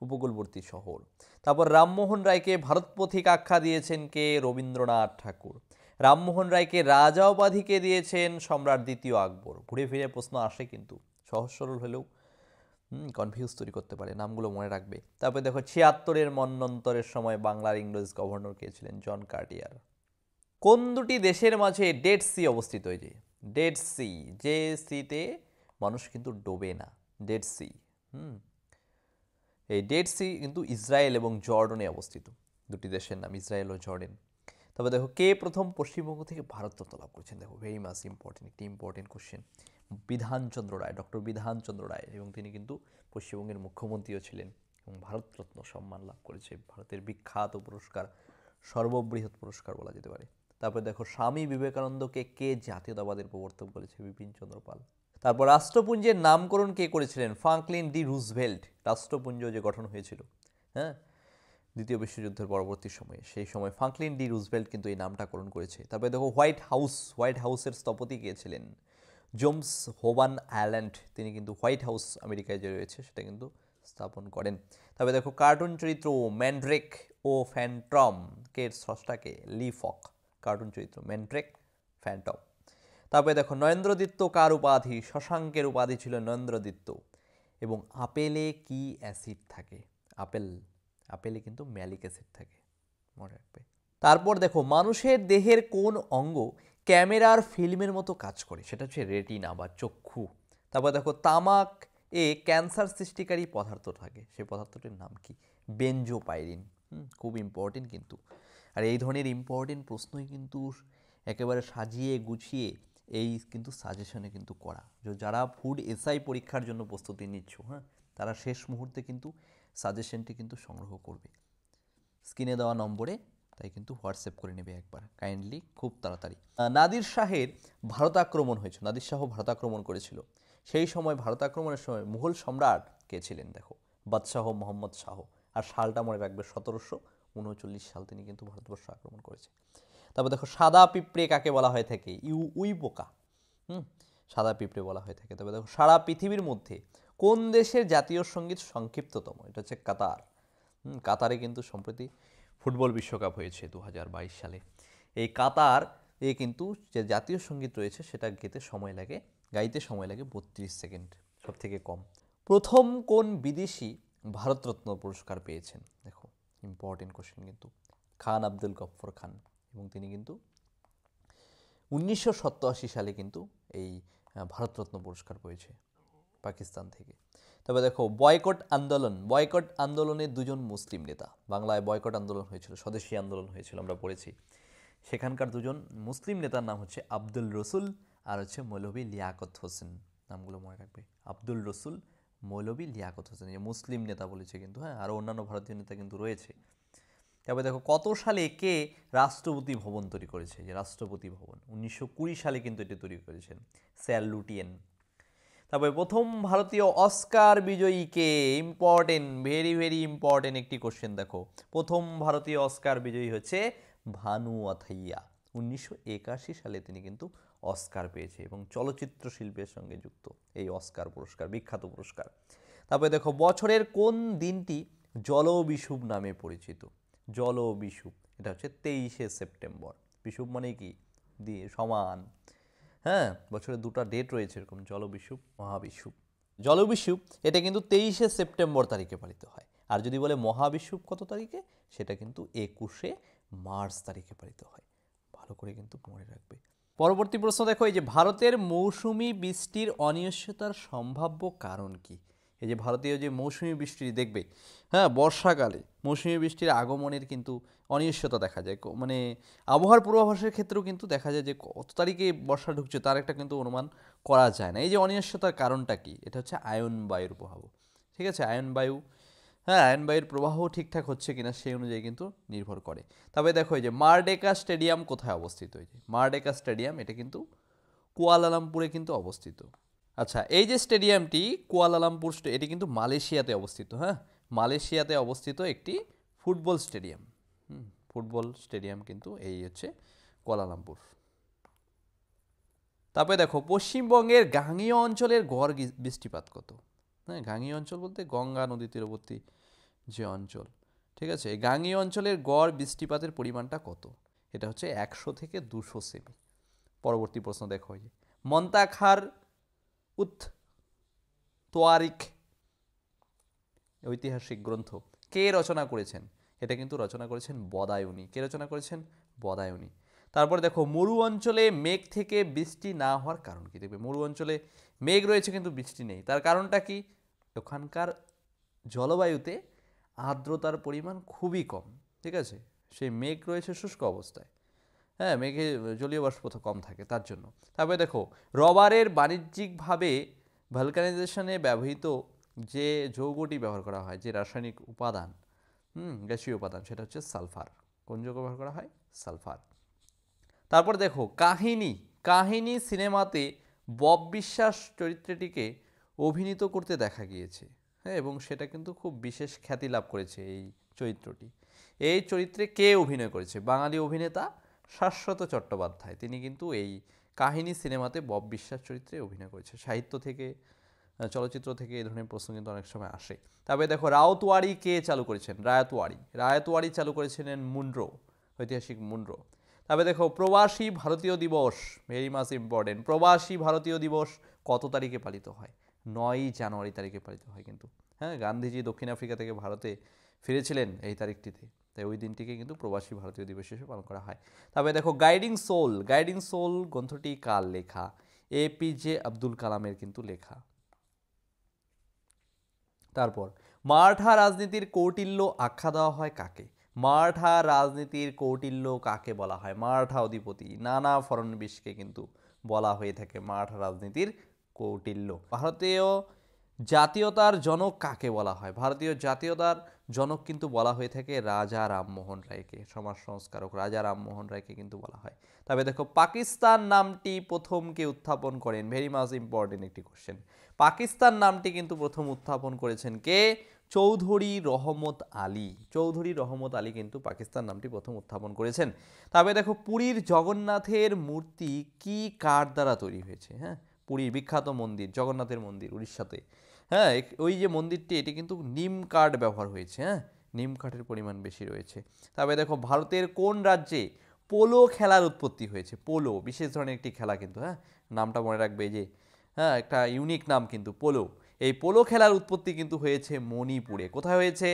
উপকূলবর্তী শহর। তারপর রামমোহন রায়কে ভারত পথিক আখ্যা দিয়েছেন কে? রবীন্দ্রনাথ ঠাকুর। রামমোহন রায়কে রাজা উপাধি কে দিয়েছেন? সম্রাট দ্বিতীয় আকবর। ঘুরে ফিরে প্রশ্ন আসে কিন্তু, সহজ সরল হলেও কনফিউজ তৈরি করতে পারে, নামগুলো মনে রাখবে। তারপরে দেখো, 76-এর মন্বন্তরের সময় বাংলার ইংরেজ গভর্নর কে ছিলেন? জন কার্টিয়ার। কোন দুটি দেশের মাঝে ডেড সি অবস্থিত? এই যে ডেড সি, যে সিতে মানুষ কিন্তু ডোবে না, ডেড সি। এই ডেড সি কিন্তু ইসরায়েল এবং জর্ডনে অবস্থিত, দুটি দেশের নাম ইসরায়েল ও জর্ডেন। তবে দেখো, কে প্রথম পশ্চিমবঙ্গ থেকে ভারতরত্ন লাভ করেছেন? দেখো, ভেরি মাচ ইম্পর্টেন্ট, একটি ইম্পর্টেন্ট কোশ্চেন। বিধানচন্দ্র রায়, ডক্টর বিধানচন্দ্র রায়, এবং তিনি কিন্তু পশ্চিমবঙ্গের মুখ্যমন্ত্রীও ছিলেন এবং ভারতরত্ন সম্মান লাভ করেছে। ভারতের বিখ্যাত পুরস্কার, সর্ববৃহৎ পুরস্কার বলা যেতে পারে। তারপর দেখো, স্বামী বিবেকানন্দকে কে জাতীয়তাবাদের প্রবর্তক বলেছে? বিপিন চন্দ্র পাল। তারপর রাষ্ট্রপুঞ্জের নামকরণ কে করেছিলেন? Franklin D Roosevelt. রাষ্ট্রপুঞ্জ যে গঠন হয়েছিল, হ্যাঁ, দ্বিতীয় বিশ্বযুদ্ধের পরবর্তী সময়ে, সেই সময় ফ্রাঙ্কলিন ডি রুজভেল্ট কিন্তু এই নামটাকরণ করেছে। তারপরে দেখো, হোয়াইট হাউসের স্থপতি কে ছিলেন? জেমস হোভান আইল্যান্ড, তিনি কিন্তু হোয়াইট হাউস আমেরিকায় যে রয়েছে সেটা কিন্তু স্থাপন করেন। তবে দেখো, কার্টুন চরিত্র ম্যান্ড্রেক ও ফ্যান্টম কে স্রষ্টাকে? লি ফক। কার্টুন চরিত্র ম্যান্ড্রেক, ফ্যান্টম। তারপরে দেখো, নরেন্দ্রদত্ত কার উপাধি? শশাঙ্কের উপাধি ছিল নরেন্দ্রদত্ত। এবং আপেলে কি অ্যাসিড থাকে? আপেলে কিন্তু ম্যালিক অ্যাসিড থাকে, মনে রাখবে। তারপর দেখো, মানুষের দেহের কোন অঙ্গ ক্যামেরার ফিল্মের মতো কাজ করে? সেটা হচ্ছে রেটিনা বা চক্ষু। তারপর দেখো, তামাক এ ক্যান্সার সৃষ্টিকারী পদার্থ থাকে, সেই পদার্থটির নাম কি? বেনজোপাইরিন। খুব ইম্পর্টেন্ট কিন্তু। আর এই ধরনের ইম্পর্টেন্ট প্রশ্নই কিন্তু একেবারে সাজিয়ে গুছিয়ে এই কিন্তু সাজেশনে কিন্তু করা। যারা ফুড এসআই পরীক্ষার জন্য প্রস্তুতি নিচ্ছ, হ্যাঁ, তারা শেষ মুহূর্তে কিন্তু সাজেশনটি কিন্তু সংগ্রহ করবে স্ক্রিনে দেওয়া নম্বরে, তাই কিন্তু হোয়াটসঅ্যাপ করে নেবে একবার কাইন্ডলি, খুব তাড়াতাড়ি। নাদির শাহের ভারত আক্রমণ হয়েছিল, নাদির শাহ ভারত আক্রমণ করেছিল, সেই সময় ভারত আক্রমণের সময় মুঘল সম্রাট কে ছিলেন? দেখো, বাদশাহ মোহাম্মদ শাহ। আর সালটা মনে রাখবে, 1739 সাল তিনি কিন্তু ভারতবর্ষ আক্রমণ করেছে। তারপর দেখো, সাদা পিঁপড়ে কাকে বলা হয়ে থাকে? উই পোকা। সাদা পিঁপড়ে বলা হয়ে থাকে। তবে দেখো, সারা পৃথিবীর মধ্যে কোন দেশের জাতীয় সঙ্গীত সংক্ষিপ্ততম? এটা হচ্ছে কাতার। কাতারে কিন্তু সম্প্রতি ফুটবল বিশ্বকাপ হয়েছে 2022 সালে। এই কাতার কিন্তু যে জাতীয় সঙ্গীত রয়েছে সেটা গাইতে সময় লাগে 32 সেকেন্ড, সব থেকে কম। প্রথম কোন বিদেশি ভারতরত্ন পুরস্কার পেয়েছেন? দেখো, ইম্পর্টেন্ট কোশ্চেন কিন্তু, খান আব্দুল গফর খান, এবং তিনি কিন্তু 1987 সালে কিন্তু এই ভারতরত্ন পুরস্কার পেয়েছে পাকিস্তান থেকে। তবে দেখো, বয়কট আন্দোলনের দুজন মুসলিম নেতা, বাংলায় বয়কট আন্দোলন হয়েছিল, স্বদেশী আন্দোলন হয়েছিল, আমরা পড়েছি। সেখানকার দুজন মুসলিম নেতার নাম হচ্ছে আব্দুল রসুল আর হচ্ছে মৌলভী লিয়াকত হোসেন। নামগুলো মনে রাখবে, আব্দুল রসুল, মৌলভী লিয়াকত হোসেন, এই মুসলিম নেতা বলেছে কিন্তু, হ্যাঁ, আরও অন্যান্য ভারতীয় নেতা কিন্তু রয়েছে। তারপরে দেখো কত সালে কে রাষ্ট্রপতি ভবন তৈরি করেছে, যে রাষ্ট্রপতি ভবন 1920 সালে কিন্তু এটি তৈরি করেছেন স্যার লুটিয়েন। তারপরে প্রথম ভারতীয় অস্কার বিজয়ী কে, ইম্পর্টেন্ট, ভেরি ভেরি ইম্পর্টেন্ট একটি কোশ্চেন দেখো, প্রথম ভারতীয় অস্কার বিজয়ী হচ্ছে ভানু আথাইয়া। 1981 সালে তিনি কিন্তু অস্কার পেয়েছে এবং চলচ্চিত্র শিল্পের সঙ্গে যুক্ত এই অস্কার পুরস্কার, বিখ্যাত পুরস্কার। তারপরে দেখো বছরের কোন দিনটি জল বিষুব নামে পরিচিত, জল বিষুব, এটা হচ্ছে 23শে সেপ্টেম্বর। বিষুব মানে কি, দিয়ে সমান, হ্যাঁ, বছরে দুটো ডেট রয়েছে এরকম, জলবিষুব, মহাবিষুব। জলবিষুব এটা কিন্তু 23শে সেপ্টেম্বর তারিখে পালিত হয়, আর যদি বলে মহাবিষুব কত তারিখে, সেটা কিন্তু 21শে মার্চ তারিখে পালিত হয়। ভালো করে কিন্তু মনে রাখবে। পরবর্তী প্রশ্ন দেখো, এই যে ভারতের মৌসুমি বৃষ্টির অনিশ্চয়তার সম্ভাব্য কারণ কি? এই যে ভারতীয় যে মৌসুমি বৃষ্টি দেখবে, হ্যাঁ, বর্ষাকালে মৌসুমি বৃষ্টির আগমনের কিন্তু অনিশ্চয়তা দেখা যায়, মানে আবহাওয়ার পূর্বাভাসের ক্ষেত্রেও কিন্তু দেখা যায় যে কত তারিখে বর্ষা ঢুকছে তার একটা কিন্তু অনুমান করা যায় না। এই যে অনিশ্চয়তার কারণটা কি, এটা হচ্ছে আয়ন বায়ুর প্রভাব, ঠিক আছে, আয়ন বায়ু, হ্যাঁ, আয়ন বায়ুর প্রবাহ ঠিকঠাক হচ্ছে কিনা সেই অনুযায়ী কিন্তু নির্ভর করে। তবে দেখো এই যে মারডেকা স্টেডিয়াম কোথায় অবস্থিত, এই যে মারডেকা স্টেডিয়াম এটা কিন্তু কুয়ালালামপুরে কিন্তু অবস্থিত। আচ্ছা, এই যে স্টেডিয়ামটি কুয়ালালামপুর, এটি কিন্তু মালয়েশিয়াতে অবস্থিত, হ্যাঁ, মালয়েশিয়াতে অবস্থিত একটি ফুটবল স্টেডিয়াম। ফুটবল স্টেডিয়াম কিন্তু এই হচ্ছে কুয়ালালামপুর। তারপরে দেখো পশ্চিমবঙ্গের গাঙ্গেয় অঞ্চলের গড় বৃষ্টিপাত কত? হ্যাঁ, গাঙ্গেয় অঞ্চল বলতে গঙ্গা নদী তীরবর্তী যে অঞ্চল, ঠিক আছে, এই গাঙ্গেয় অঞ্চলের গড় বৃষ্টিপাতের পরিমাণটা কত? এটা হচ্ছে 100 থেকে 200 সেমি। পরবর্তী প্রশ্ন দেখো, এই যে মন্তাখার উত তোয়ারিখ ঐতিহাসিক গ্রন্থ কে রচনা করেছেন? এটা কিন্তু রচনা করেছেন বদায়ুনি। কে রচনা করেছেন? বদায়ুনি। তারপরে দেখো মরু অঞ্চলে মেঘ থেকে বৃষ্টি না হওয়ার কারণ কি? দেখবে মরু অঞ্চলে মেঘ রয়েছে কিন্তু বৃষ্টি নেই, তার কারণটা কি? ওখানকার জলবায়ুতে আর্দ্রতার পরিমাণ খুবই কম, ঠিক আছে, সেই মেঘ রয়েছে শুষ্ক অবস্থায়, হ্যাঁ, মেঘে জলীয় বাষ্প কম থাকে তার জন্য। তারপরে দেখো রবারের বাণিজ্যিকভাবে ভালকানাইজেশনে ব্যবহৃত যে যৌগটি ব্যবহার করা হয়, যে রাসায়নিক উপাদান, গ্যাসীয় উপাদান, সেটা হচ্ছে সালফার। কোন যৌগ ব্যবহার করা হয়? সালফার। তারপর দেখো কাহিনী, কাহিনী সিনেমাতে বব বিশ্বাস চরিত্রটিকে অভিনীত করতে দেখা গিয়েছে, হ্যাঁ, এবং সেটা কিন্তু খুব বিশেষ খ্যাতি লাভ করেছে এই চরিত্রটি। এই চরিত্রে কে অভিনয় করেছে? বাঙালি অভিনেতা শাশ্বত চট্টোপাধ্যায়, তিনি কিন্তু এই কাহিনী সিনেমাতে বব বিশ্বাস চরিত্রে অভিনয় করেছে। সাহিত্য থেকে, চলচ্চিত্র থেকে এই ধরনের প্রশ্ন কিন্তু অনেক সময় আসে। তবে দেখো রায়তওয়াড়ি কে চালু করেছেন? রায়তওয়াড়ি, রায়তওয়াড়ি চালু করেছিলেন মুনরো, ঐতিহাসিক মুনরো। তবে দেখো প্রবাসী ভারতীয় দিবস, ভেরি মাচ ইম্পর্টেন্ট, প্রবাসী ভারতীয় দিবস কত তারিখে পালিত হয়? 9ই জানুয়ারি তারিখে পালিত হয় কিন্তু, হ্যাঁ, গান্ধীজি দক্ষিণ আফ্রিকা থেকে ভারতে ফিরেছিলেন এই তারিখটিতে, তাই ওই দিনটিকে কিন্তু প্রবাসী ভারতীয় দিবস হিসেবে পালন করা হয়। তবে দেখো গাইডিং সোল, গাইডিং সোল গ্রন্থটি কার লেখা? APJ আব্দুল কালামের কিন্তু লেখা। তারপর মারাঠা রাজনীতির কৌটিল্য আখ্যা দেওয়া হয় কাকে? মারাঠা রাজনীতির কৌটিল্য কাকে বলা হয়? মারাঠা অধিপতি নানা ফড়নবিশকে কিন্তু বলা হয়ে থাকে মারাঠা রাজনীতির কৌটিল্য। ভারতীয় জাতীয়তার জনক কাকে বলা হয়? ভারতীয় জাতীয়তার জনক কিন্তু বলা হয়ে থাকে রাজা রামমোহন রায়কে, সমাজ সংস্কারক রাজা রামমোহন রায়কে কিন্তু বলা হয়। তবে দেখো পাকিস্তান নামটি প্রথম কে উত্থাপন করেন? ভেরি মাচ ইম্পর্টেন্ট একটি কোশ্চেন। পাকিস্তান নামটি কিন্তু প্রথম উত্থাপন করেছেন কে? চৌধুরী রহমত আলী। চৌধুরী রহমত আলী কিন্তু পাকিস্তান নামটি প্রথম উত্থাপন করেছেন। তবে দেখো পুরীর জগন্নাথের মূর্তি কি কাঠ দ্বারা তৈরি হয়েছে? হ্যাঁ, পুরীর বিখ্যাত মন্দির জগন্নাথের মন্দির উড়িষ্যাতে, হ্যাঁ, ওই যে মন্দিরটি, এটি কিন্তু নিম কাঠ ব্যবহার হয়েছে, হ্যাঁ, নিম কাঠের পরিমাণ বেশি রয়েছে। তবে দেখো ভারতের কোন রাজ্যে পোলো খেলার উৎপত্তি হয়েছে? পোলো বিশেষ ধরনের একটি খেলা কিন্তু, হ্যাঁ, নামটা মনে রাখবে, যে হ্যাঁ একটা ইউনিক নাম কিন্তু পোলো। এই পোলো খেলার উৎপত্তি কিন্তু হয়েছে মণিপুরে। কোথায় হয়েছে?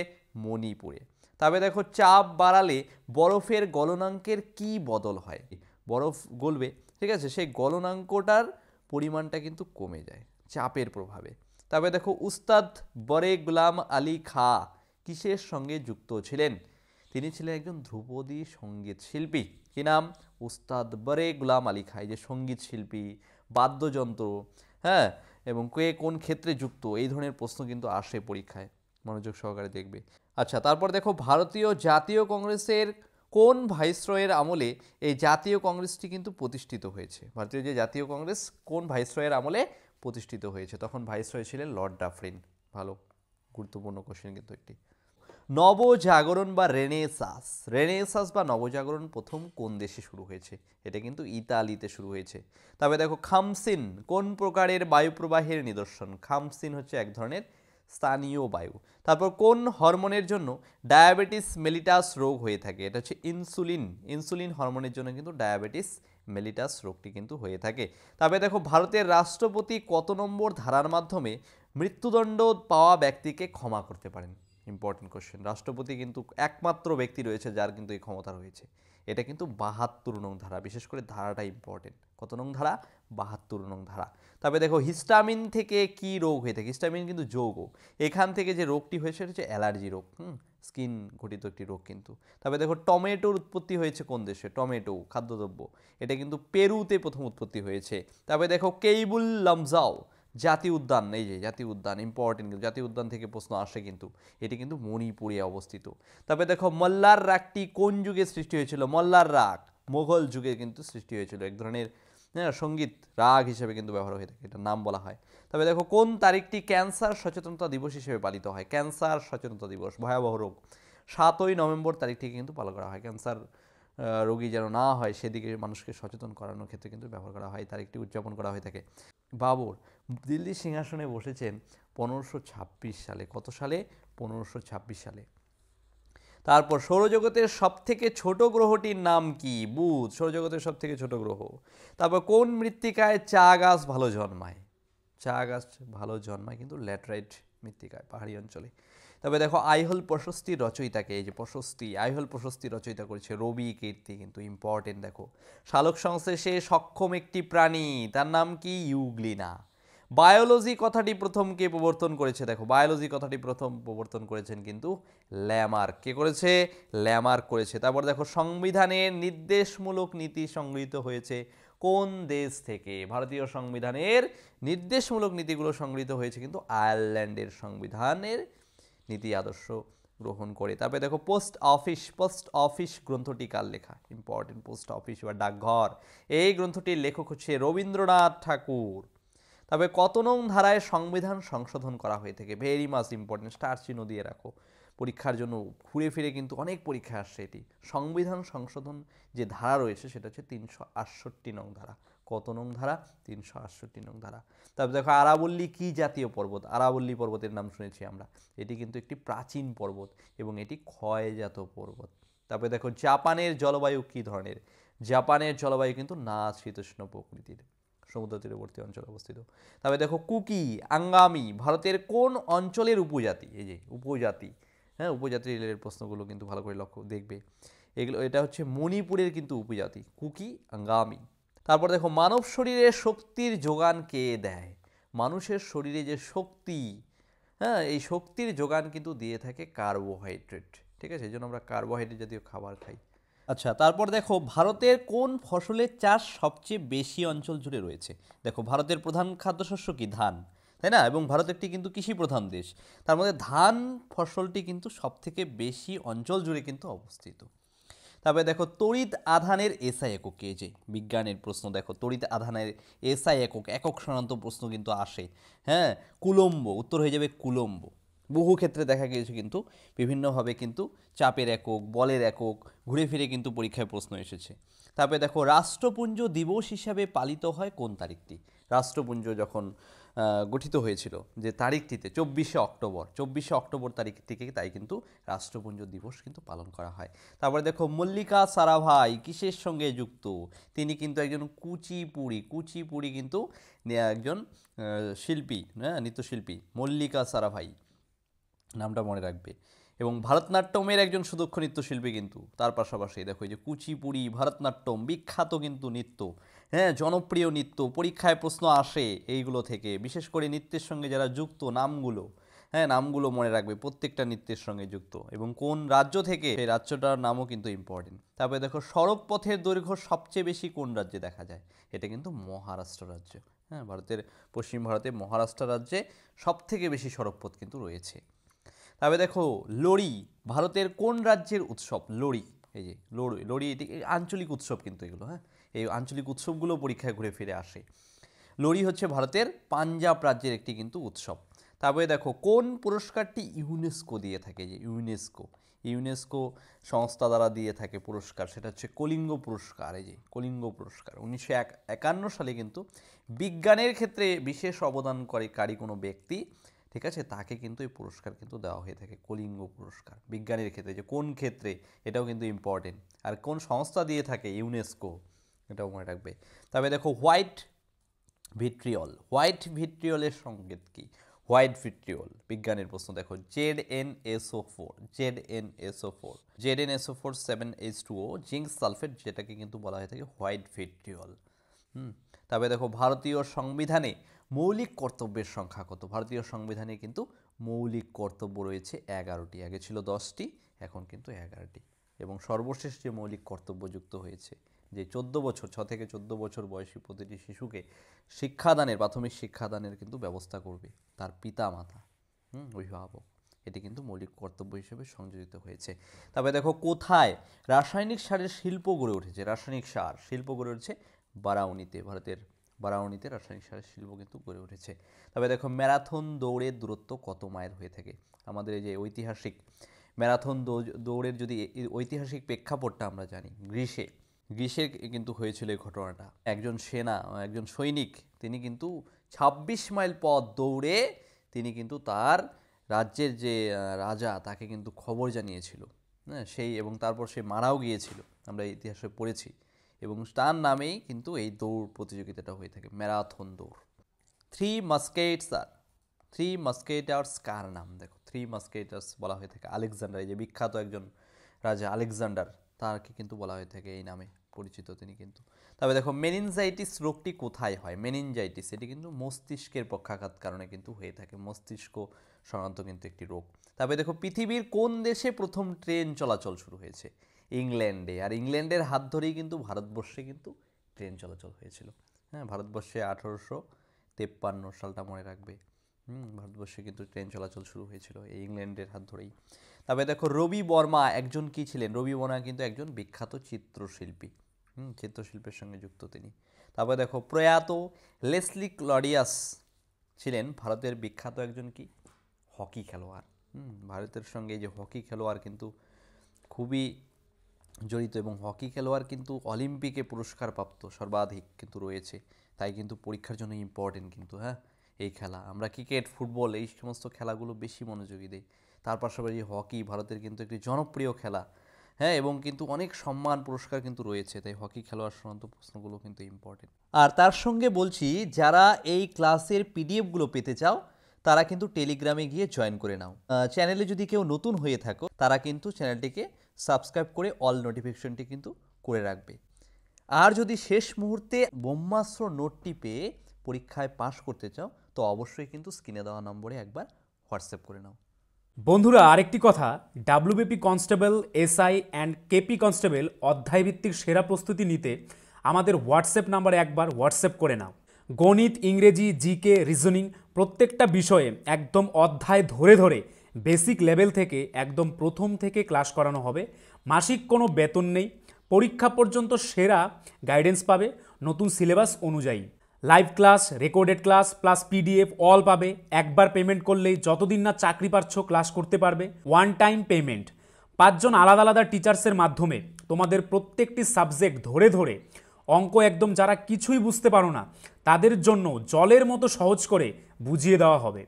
মণিপুরে। তবে দেখো চাপ বাড়ালে বরফের গলনাঙ্কের কি বদল হয়? বরফ গলবে, ঠিক আছে, সেই গলনাঙ্কটার পরিমাণটা কিন্তু কমে যায় চাপের প্রভাবে। তবে দেখো উস্তাদ বরে গুলাম আলী খাঁ কিসের সঙ্গে যুক্ত ছিলেন? তিনি ছিলেন একজন ধ্রুপদী সঙ্গীত শিল্পী। কি নাম? উস্তাদ বরে গুলাম আলী খাঁ। এই যে সঙ্গীত শিল্পী, বাদ্যযন্ত্র, হ্যাঁ, এবং কে কোন ক্ষেত্রে যুক্ত, এই ধরনের প্রশ্ন কিন্তু আসে পরীক্ষায়, মনোযোগ সহকারে দেখবে। আচ্ছা, তারপর দেখো ভারতীয় জাতীয় কংগ্রেসের কোন ভাইসরয়ের আমলে এই জাতীয় কংগ্রেসটি কিন্তু প্রতিষ্ঠিত হয়েছে? ভারতীয় যে জাতীয় কংগ্রেস কোন ভাইসরয়ের আমলে প্রতিষ্ঠিত হয়েছে? তখন ভাইসরয় ছিলেন লর্ড ডাফরিন। ভালো, গুরুত্বপূর্ণ কোশ্চেন কিন্তু একটি। নবজাগরণ বা রেনেসাস বা নবজাগরণ প্রথম কোন দেশে শুরু হয়েছে? এটা কিন্তু ইতালিতে শুরু হয়েছে। তবে দেখো খামসিন কোন প্রকারের বায়ুপ্রবাহের নিদর্শন? খামসিন হচ্ছে এক ধরনের স্থানীয় বায়ু। তারপর কোন হরমোনের জন্য ডায়াবেটিস মেলিটাস রোগ হয়ে থাকে? এটা হচ্ছে ইনসুলিন হরমোনের জন্য কিন্তু ডায়াবেটিস মেলিটাস রোগটি কিন্তু হয়ে থাকে। তবে দেখো ভারতের রাষ্ট্রপতি কত নম্বর ধারার মাধ্যমে মৃত্যুদণ্ড পাওয়া ব্যক্তিকে ক্ষমা করতে পারেন? Important question. রাষ্ট্রপতি কিন্তু একমাত্র ব্যক্তি রয়েছে যার কিন্তু এই ক্ষমতা রয়েছে। এটা কিন্তু ৭২ নং ধারা, বিশেষ করে ধারাটা ইম্পর্টেন্ট। কত নং ধারা? ৭২ নং ধারা। তবে দেখো হিস্টামিন থেকে কি রোগ হয়ে থাকে? হিস্টামিন কিন্তু যৌগ, এখান থেকে যে রোগটি হয়েছে সেটা হচ্ছে অ্যালার্জি রোগ, স্কিন ঘটিত একটি রোগ কিন্তু। তবে দেখো টমেটোর উৎপত্তি হয়েছে কোন দেশে? টমেটো খাদ্যদ্রব্য, এটা কিন্তু পেরুতে প্রথম উৎপত্তি হয়েছে। তবে দেখো কেইবুল লামজাও জাতীয় উদ্যান, এই যে জাতীয় উদ্যান ইম্পর্টেন্ট, কিন্তু জাতীয় উদ্যান থেকে প্রশ্ন আসে কিন্তু, এটি কিন্তু মণিপুরে অবস্থিত। তবে দেখো মল্লার রাগটি কোন যুগে সৃষ্টি হয়েছিল? মল্লার রাগ মোগল যুগে কিন্তু সৃষ্টি হয়েছিল, এক ধরনের সঙ্গীত রাগ হিসেবে কিন্তু ব্যবহার হয়ে থাকে, এটার নাম বলা হয়। তবে দেখো কোন তারিখটি ক্যান্সার সচেতনতা দিবস হিসেবে পালিত হয়? ক্যান্সার সচেতনতা দিবস, ভয়াবহ রোগ, ৭ই নভেম্বর তারিখটিকে কিন্তু পালন করা হয়। ক্যান্সার রোগী যেন না হয় সেদিকে মানুষকে সচেতন করানোর ক্ষেত্রে কিন্তু ব্যবহার করা হয়, তারিখটি উদযাপন করা হয়ে থাকে। বাবর দিল্লি সিংহাসনে বসেছেন 1526 সালে। কত সালে? 1526 সালে। তারপর সৌরজগতের সবথেকে ছোট গ্রহটির নাম কি? বুধ সৌরজগতের সবথেকে ছোট গ্রহ। তারপর কোন মৃত্তিকায় চা গাছ ভালো জন্মায়? চা গাছ ভালো জন্মায় কিন্তু ল্যাটেরাইট মৃত্তিকায়, পাহাড়ি অঞ্চলে। তবে দেখো আইহোল প্রশস্তির রচয়িতাকে, এই যে প্রশস্তি, আইহোল প্রশস্তি রচয়িতা করেছে রবি কীর্তি, কিন্তু ইম্পর্টেন্ট। দেখো সালোক সংশ্লেষে সক্ষম একটি প্রাণী, তার নাম কি? ইউগ্লিনা। বায়োলজি কথাটি প্রথম কে প্রবর্তন করেছে? দেখো বায়োলজি কথাটি প্রথম প্রবর্তন করেছেন কিন্তু ল্যামার্ক। কে করেছে? ল্যামার্ক করেছে। তারপর দেখো সংবিধানের নির্দেশমূলক নীতি সংগৃহীত হয়েছে কোন দেশ থেকে? ভারতীয় সংবিধানের নির্দেশমূলক নীতিগুলো সংগৃহীত হয়েছে কিন্তু আয়ারল্যান্ডের সংবিধানের নীতি আদর্শ গ্রহণ করে। তারপরে দেখো পোস্ট অফিস গ্রন্থটি কার লেখা? ইম্পর্টেন্ট, পোস্ট অফিস বা ডাকঘর, এই গ্রন্থটির লেখক হচ্ছে রবীন্দ্রনাথ ঠাকুর। তবে কত নং ধারায় সংবিধান সংশোধন করা হয়ে থাকে? ভেরি মাচ ইম্পর্টেন্ট, স্টার চিহ্ন দিয়ে রাখো, পরীক্ষার জন্য ঘুরে ফিরে কিন্তু অনেক পরীক্ষা আসছে এটি। সংবিধান সংশোধন যে ধারা রয়েছে সেটা হচ্ছে 368 নং ধারা। কত নং ধারা? 368 নং ধারা। তারপর দেখো আরাবল্লী কি জাতীয় পর্বত? আরাবল্লী পর্বতের নাম শুনেছি আমরা, এটি কিন্তু একটি প্রাচীন পর্বত এবং এটি ক্ষয়জাত পর্বত। তারপরে দেখো জাপানের জলবায়ু কি ধরনের? জাপানের জলবায়ু কিন্তু নাতিশীতোষ্ণ প্রকৃতির, সমুদ্র তীরবর্তী অঞ্চলে অবস্থিত। তবে দেখো কুকি আঙ্গামি ভারতের কোন অঞ্চলের উপজাতি? এই যে উপজাতি, উপজাতি রিলেটেড প্রশ্নগুলো কিন্তু ভালো করে লক্ষ্য দেখবে এগুলো। এটা হচ্ছে মণিপুরের কিন্তু উপজাতি কুকি আঙ্গামি। তারপর দেখো মানব শরীরে শক্তির যোগান কে দেয়? মানুষের শরীরে যে শক্তি, এই শক্তির যোগান কিন্তু দিয়ে থাকে কার্বোহাইড্রেট, ঠিক আছে? এই জন্য আমরা কার্বোহাইড্রেট জাতীয় খাবার খাই। আচ্ছা, তারপর দেখো ভারতের কোন ফসলের চাষ সবচেয়ে বেশি অঞ্চল জুড়ে রয়েছে? দেখো ভারতের প্রধান খাদ্যশস্য কি? ধান, তাই না? এবং ভারত একটি কিন্তু কৃষি প্রধান দেশ, তার মধ্যে ধান ফসলটি কিন্তু সবথেকে বেশি অঞ্চল জুড়ে কিন্তু অবস্থিত। তারপরে দেখো তড়িৎ আধানের এসআই একক, এই যে বিজ্ঞানের প্রশ্ন, দেখো তড়িৎ আধানের এসআই একক, একক সাধারণত প্রশ্ন কিন্তু আসে। কুলম্ব, উত্তর হয়ে যাবে কুলম্ব। বহু ক্ষেত্রে দেখা গিয়েছে কিন্তু বিভিন্নভাবে কিন্তু চাপের একক, বলের একক ঘুরে ফিরে কিন্তু পরীক্ষায় প্রশ্ন এসেছে। তারপরে দেখো রাষ্ট্রপুঞ্জ দিবস হিসাবে পালিত হয় কোন তারিখটি? রাষ্ট্রপুঞ্জ যখন গঠিত হয়েছিল যে তারিখটিতে 24শে অক্টোবর তারিখটিকে, তাই কিন্তু রাষ্ট্রপুঞ্জ দিবস কিন্তু পালন করা হয়। তারপরে দেখো মল্লিকা সারাভাই কিসের সঙ্গে যুক্ত? তিনি কিন্তু একজন কুচিপুড়ি কিন্তু একজন শিল্পী, নৃত্যশিল্পী মল্লিকা সারাভাই, নামটা মনে রাখবে। এবং ভারতনাট্যমের একজন সুদক্ষ নৃত্যশিল্পী কিন্তু, তার পাশাপাশি দেখো এই যে কুচিপুড়ি, ভারতনাট্যম বিখ্যাত কিন্তু নৃত্য, জনপ্রিয় নৃত্য, পরীক্ষায় প্রশ্ন আসে এইগুলো থেকে, বিশেষ করে নৃত্যের সঙ্গে যারা যুক্ত নামগুলো, নামগুলো মনে রাখবে, প্রত্যেকটা নৃত্যের সঙ্গে যুক্ত এবং কোন রাজ্য থেকে, সেই রাজ্যটার নামও কিন্তু ইম্পর্টেন্ট। তারপরে দেখো সড়ক পথের দৈর্ঘ্য সবচেয়ে বেশি কোন রাজ্যে দেখা যায়? এটা কিন্তু মহারাষ্ট্র রাজ্য। হ্যাঁ, ভারতের পশ্চিম ভারতে মহারাষ্ট্র রাজ্যে সবথেকে বেশি সড়কপথ কিন্তু রয়েছে। তবে দেখো লোরি ভারতের কোন রাজ্যের উৎসব? লোরি, এই যে লোরি এটি আঞ্চলিক উৎসব কিন্তু এগুলো, হ্যাঁ, এই আঞ্চলিক উৎসবগুলো পরীক্ষায় ঘুরে ফিরে আসে। লোরি হচ্ছে ভারতের পাঞ্জাব রাজ্যের একটি কিন্তু উৎসব। তারপরে দেখো কোন পুরস্কারটি ইউনেস্কো দিয়ে থাকে? যে ইউনেস্কো সংস্থা দ্বারা দিয়ে থাকে পুরস্কার, সেটা হচ্ছে কলিঙ্গ পুরস্কার। এই যে কলিঙ্গ পুরস্কার 1951 সালে কিন্তু বিজ্ঞানের ক্ষেত্রে বিশেষ অবদানকারী কোনো ব্যক্তি, ঠিক আছে, তাকে কিন্তু এই পুরস্কার কিন্তু দেওয়া হয়ে থাকে, কলিঙ্গ পুরস্কার। বিজ্ঞানের ক্ষেত্রে যে কোন ক্ষেত্রে, এটাও কিন্তু ইম্পর্টেন্ট। আর কোন সংস্থা দিয়ে থাকে? ইউনেস্কো, এটাও মনে রাখবে। তবে দেখো হোয়াইট ভিট্রিয়লের সংকেত কি? হোয়াইট ভিট্রিয়ল বিজ্ঞানের প্রশ্ন দেখো, ZnSO4 7H2O জিঙ্ক সালফেট, যেটাকে কিন্তু বলা হয়ে থাকে হোয়াইট ভিট্রিয়ল। তবে দেখো ভারতীয় সংবিধানে মৌলিক কর্তব্যের সংখ্যা কত? ভারতীয় সংবিধানে কিন্তু মৌলিক কর্তব্য রয়েছে 11টি, আগে ছিল 10টি, এখন কিন্তু 11টি। এবং সর্বশেষ যে মৌলিক কর্তব্য যুক্ত হয়েছে, যে 6 থেকে 14 বছর বয়সী প্রতিটি শিশুকে শিক্ষাদানের, প্রাথমিক শিক্ষাদানের কিন্তু ব্যবস্থা করবে তার পিতা মাতা, অভিভাবক। এটি কিন্তু মৌলিক কর্তব্য হিসেবে সংযোজিত হয়েছে। তবে দেখো কোথায় রাসায়নিক সারের শিল্প গড়ে উঠেছে? রাসায়নিক সার শিল্প গড়ে উঠেছে বারাউনিতে, ভারতের বারাউনিতে রাসায়নিক সারের শিল্প কিন্তু গড়ে উঠেছে। তবে দেখো ম্যারাথন দৌড়ের দূরত্ব কত মাইল হয়ে থাকে? আমাদের এই যে ঐতিহাসিক ম্যারাথন দৌড়ের যদি ঐতিহাসিক প্রেক্ষাপটটা আমরা জানি, গ্রীষ্মে কিন্তু হয়েছিল এই ঘটনাটা। একজন সৈনিক, তিনি কিন্তু 26 মাইল পথ দৌড়ে তিনি কিন্তু তার রাজ্যের যে রাজা, তাকে কিন্তু খবর জানিয়েছিল, হ্যাঁ, এবং তারপর সে মারাও গিয়েছিল, আমরা ইতিহাসে পড়েছি। এবং তার নামেই কিন্তু এই দৌড় প্রতিযোগিতাটা হয়ে থাকে, ম্যারাথন দৌড়। থ্রি মাস্কেটার্স কার নাম? দেখো, থ্রি মাস্কেটার্স বলা হয়ে থাকে আলেকজান্ডার, এই যে বিখ্যাত একজন রাজা আলেকজান্ডার, তাকে কিন্তু বলা হয়ে থাকে এই নামে পরিচিত তিনি কিন্তু। তবে দেখো মেনিনজাইটিস রোগটি কোথায় হয়? মেনিনজাইটিস এটি কিন্তু মস্তিষ্কের পক্ষাঘাত কারণে কিন্তু হয়ে থাকে, মস্তিষ্ক সংক্রান্ত কিন্তু একটি রোগ। তবে দেখো পৃথিবীর কোন দেশে প্রথম ট্রেন চলাচল শুরু হয়েছে? ইংল্যান্ডে। আর ইংল্যান্ডের হাত ধরেই কিন্তু ভারতবর্ষে কিন্তু ট্রেন চলাচল হয়েছিল। হ্যাঁ, ভারতবর্ষে 1853 সালটা মনে রাখবে। ভারতবর্ষে কিন্তু ট্রেন চলাচল শুরু হয়েছিল এই ইংল্যান্ডের হাত ধরেই। তবে দেখো রবি বর্মা একজন কি ছিলেন? রবি বর্মা কিন্তু একজন বিখ্যাত চিত্রশিল্পী, চিত্রশিল্পের সঙ্গে যুক্ত তিনি। তারপরে দেখো প্রয়াত লেসলি ক্লডিয়াস ছিলেন ভারতের বিখ্যাত একজন কি হকি খেলোয়াড়। ভারতের সঙ্গে এই যে হকি খেলোয়াড় কিন্তু খুবই জড়িত, এবং হকি খেলোয়াড় কিন্তু অলিম্পিকে পুরস্কার প্রাপ্ত সর্বাধিক কিন্তু রয়েছে, তাই কিন্তু পরীক্ষার জন্য ইম্পর্টেন্ট কিন্তু, হ্যাঁ, এই খেলা। আমরা ক্রিকেট, ফুটবল এই সমস্ত খেলাগুলো বেশি মনোযোগী দিই, তার পাশাপাশি হকি ভারতের কিন্তু একটি জনপ্রিয় খেলা, হ্যাঁ, এবং কিন্তু অনেক সম্মান পুরস্কার কিন্তু রয়েছে, তাই হকি খেলোয়াড় সংক্রান্ত প্রশ্নগুলো কিন্তু ইম্পর্টেন্ট। আর তার সঙ্গে বলছি, যারা এই ক্লাসের পিডিএফগুলো পেতে চাও তারা কিন্তু টেলিগ্রামে গিয়ে জয়েন করে নাও। চ্যানেলে যদি কেউ নতুন হয়ে থাকো তারা কিন্তু চ্যানেলটিকে সাবস্ক্রাইব করে অল নোটিফিকেশনটি কিন্তু করে রাখবে। আর যদি শেষ মুহূর্তে ব্রহ্মাস্ত্র নোটটি পেয়ে পরীক্ষায় পাশ করতে চাও তো অবশ্যই কিন্তু স্ক্রিনে দেওয়া নম্বরে একবার হোয়াটসঅ্যাপ করে নাও। বন্ধুরা, আরেকটি কথা, WBP constable, SI and KP constable অধ্যায়ভিত্তিক সেরা প্রস্তুতি নিতে আমাদের হোয়াটসঅ্যাপ নাম্বারে একবার হোয়াটসঅ্যাপ করে নাও। গণিত, ইংরেজি, জিকে, রিজনিং প্রত্যেকটা বিষয়ে একদম অধ্যায় ধরে ধরে বেসিক লেভেল থেকে একদম প্রথম থেকে ক্লাস করানো হবে। মাসিক কোনো বেতন নেই, পরীক্ষা পর্যন্ত সেরা গাইডেন্স পাবে নতুন সিলেবাস অনুযায়ী। Live class, recorded class plus PDF all পাবে। একবার পেমেন্ট করলেই যতদিন না চাকরি পাচ্ছ ক্লাস করতে পারবে। One time payment. 5 জন আলাদা আলাদা টিচার্সের মাধ্যমে তোমাদের প্রত্যেকটি সাবজেক্ট ধরে ধরে অঙ্ক একদম যারা কিছুই বুঝতে পারো না তাদের জন্য জলের মতো সহজ করে বুঝিয়ে দেওয়া হবে।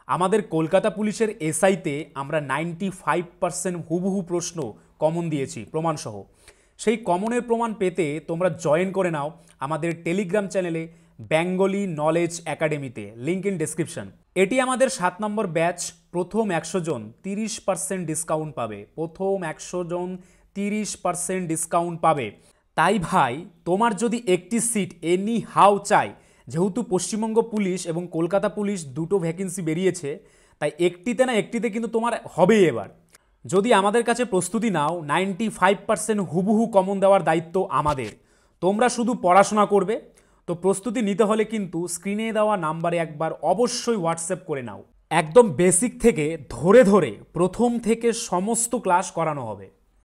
আমাদের কলকাতা পুলিশের এসআইতে আমরা 95% হুবহু প্রশ্ন কমন দিয়েছি প্রমাণসহ। সেই কমনের প্রমাণ পেতে তোমরা জয়েন করে নাও আমাদের টেলিগ্রাম চ্যানেলে বেঙ্গলি নলেজ একাডেমিতে, লিঙ্ক ইন ডেসক্রিপশন। এটি আমাদের 7 নম্বর ব্যাচ। প্রথম 100 জন 30% ডিসকাউন্ট পাবে। প্রথম 100 জন 30% ডিসকাউন্ট পাবে। তাই ভাই, তোমার যদি একটি সিট এনি হাউ চাই, যেহেতু পশ্চিমবঙ্গ পুলিশ এবং কলকাতা পুলিশ দুটো ভ্যাকেন্সি বেরিয়েছে, তাই একটিতে না একটিতে কিন্তু তোমার হবেই এবার। যদি আমাদের কাছে প্রস্তুতি নাও, 95% হুবহু কমন দেওয়ার দায়িত্ব আমাদের। তোমরা শুধু পড়াশোনা করবে, তো প্রস্তুতি নিতে হলে কিন্তু স্ক্রিনে দেওয়া নাম্বারে একবার অবশ্যই হোয়াটসঅ্যাপ করে নাও। একদম বেসিক থেকে ধরে ধরে প্রথম থেকে সমস্ত ক্লাস করানো হবে।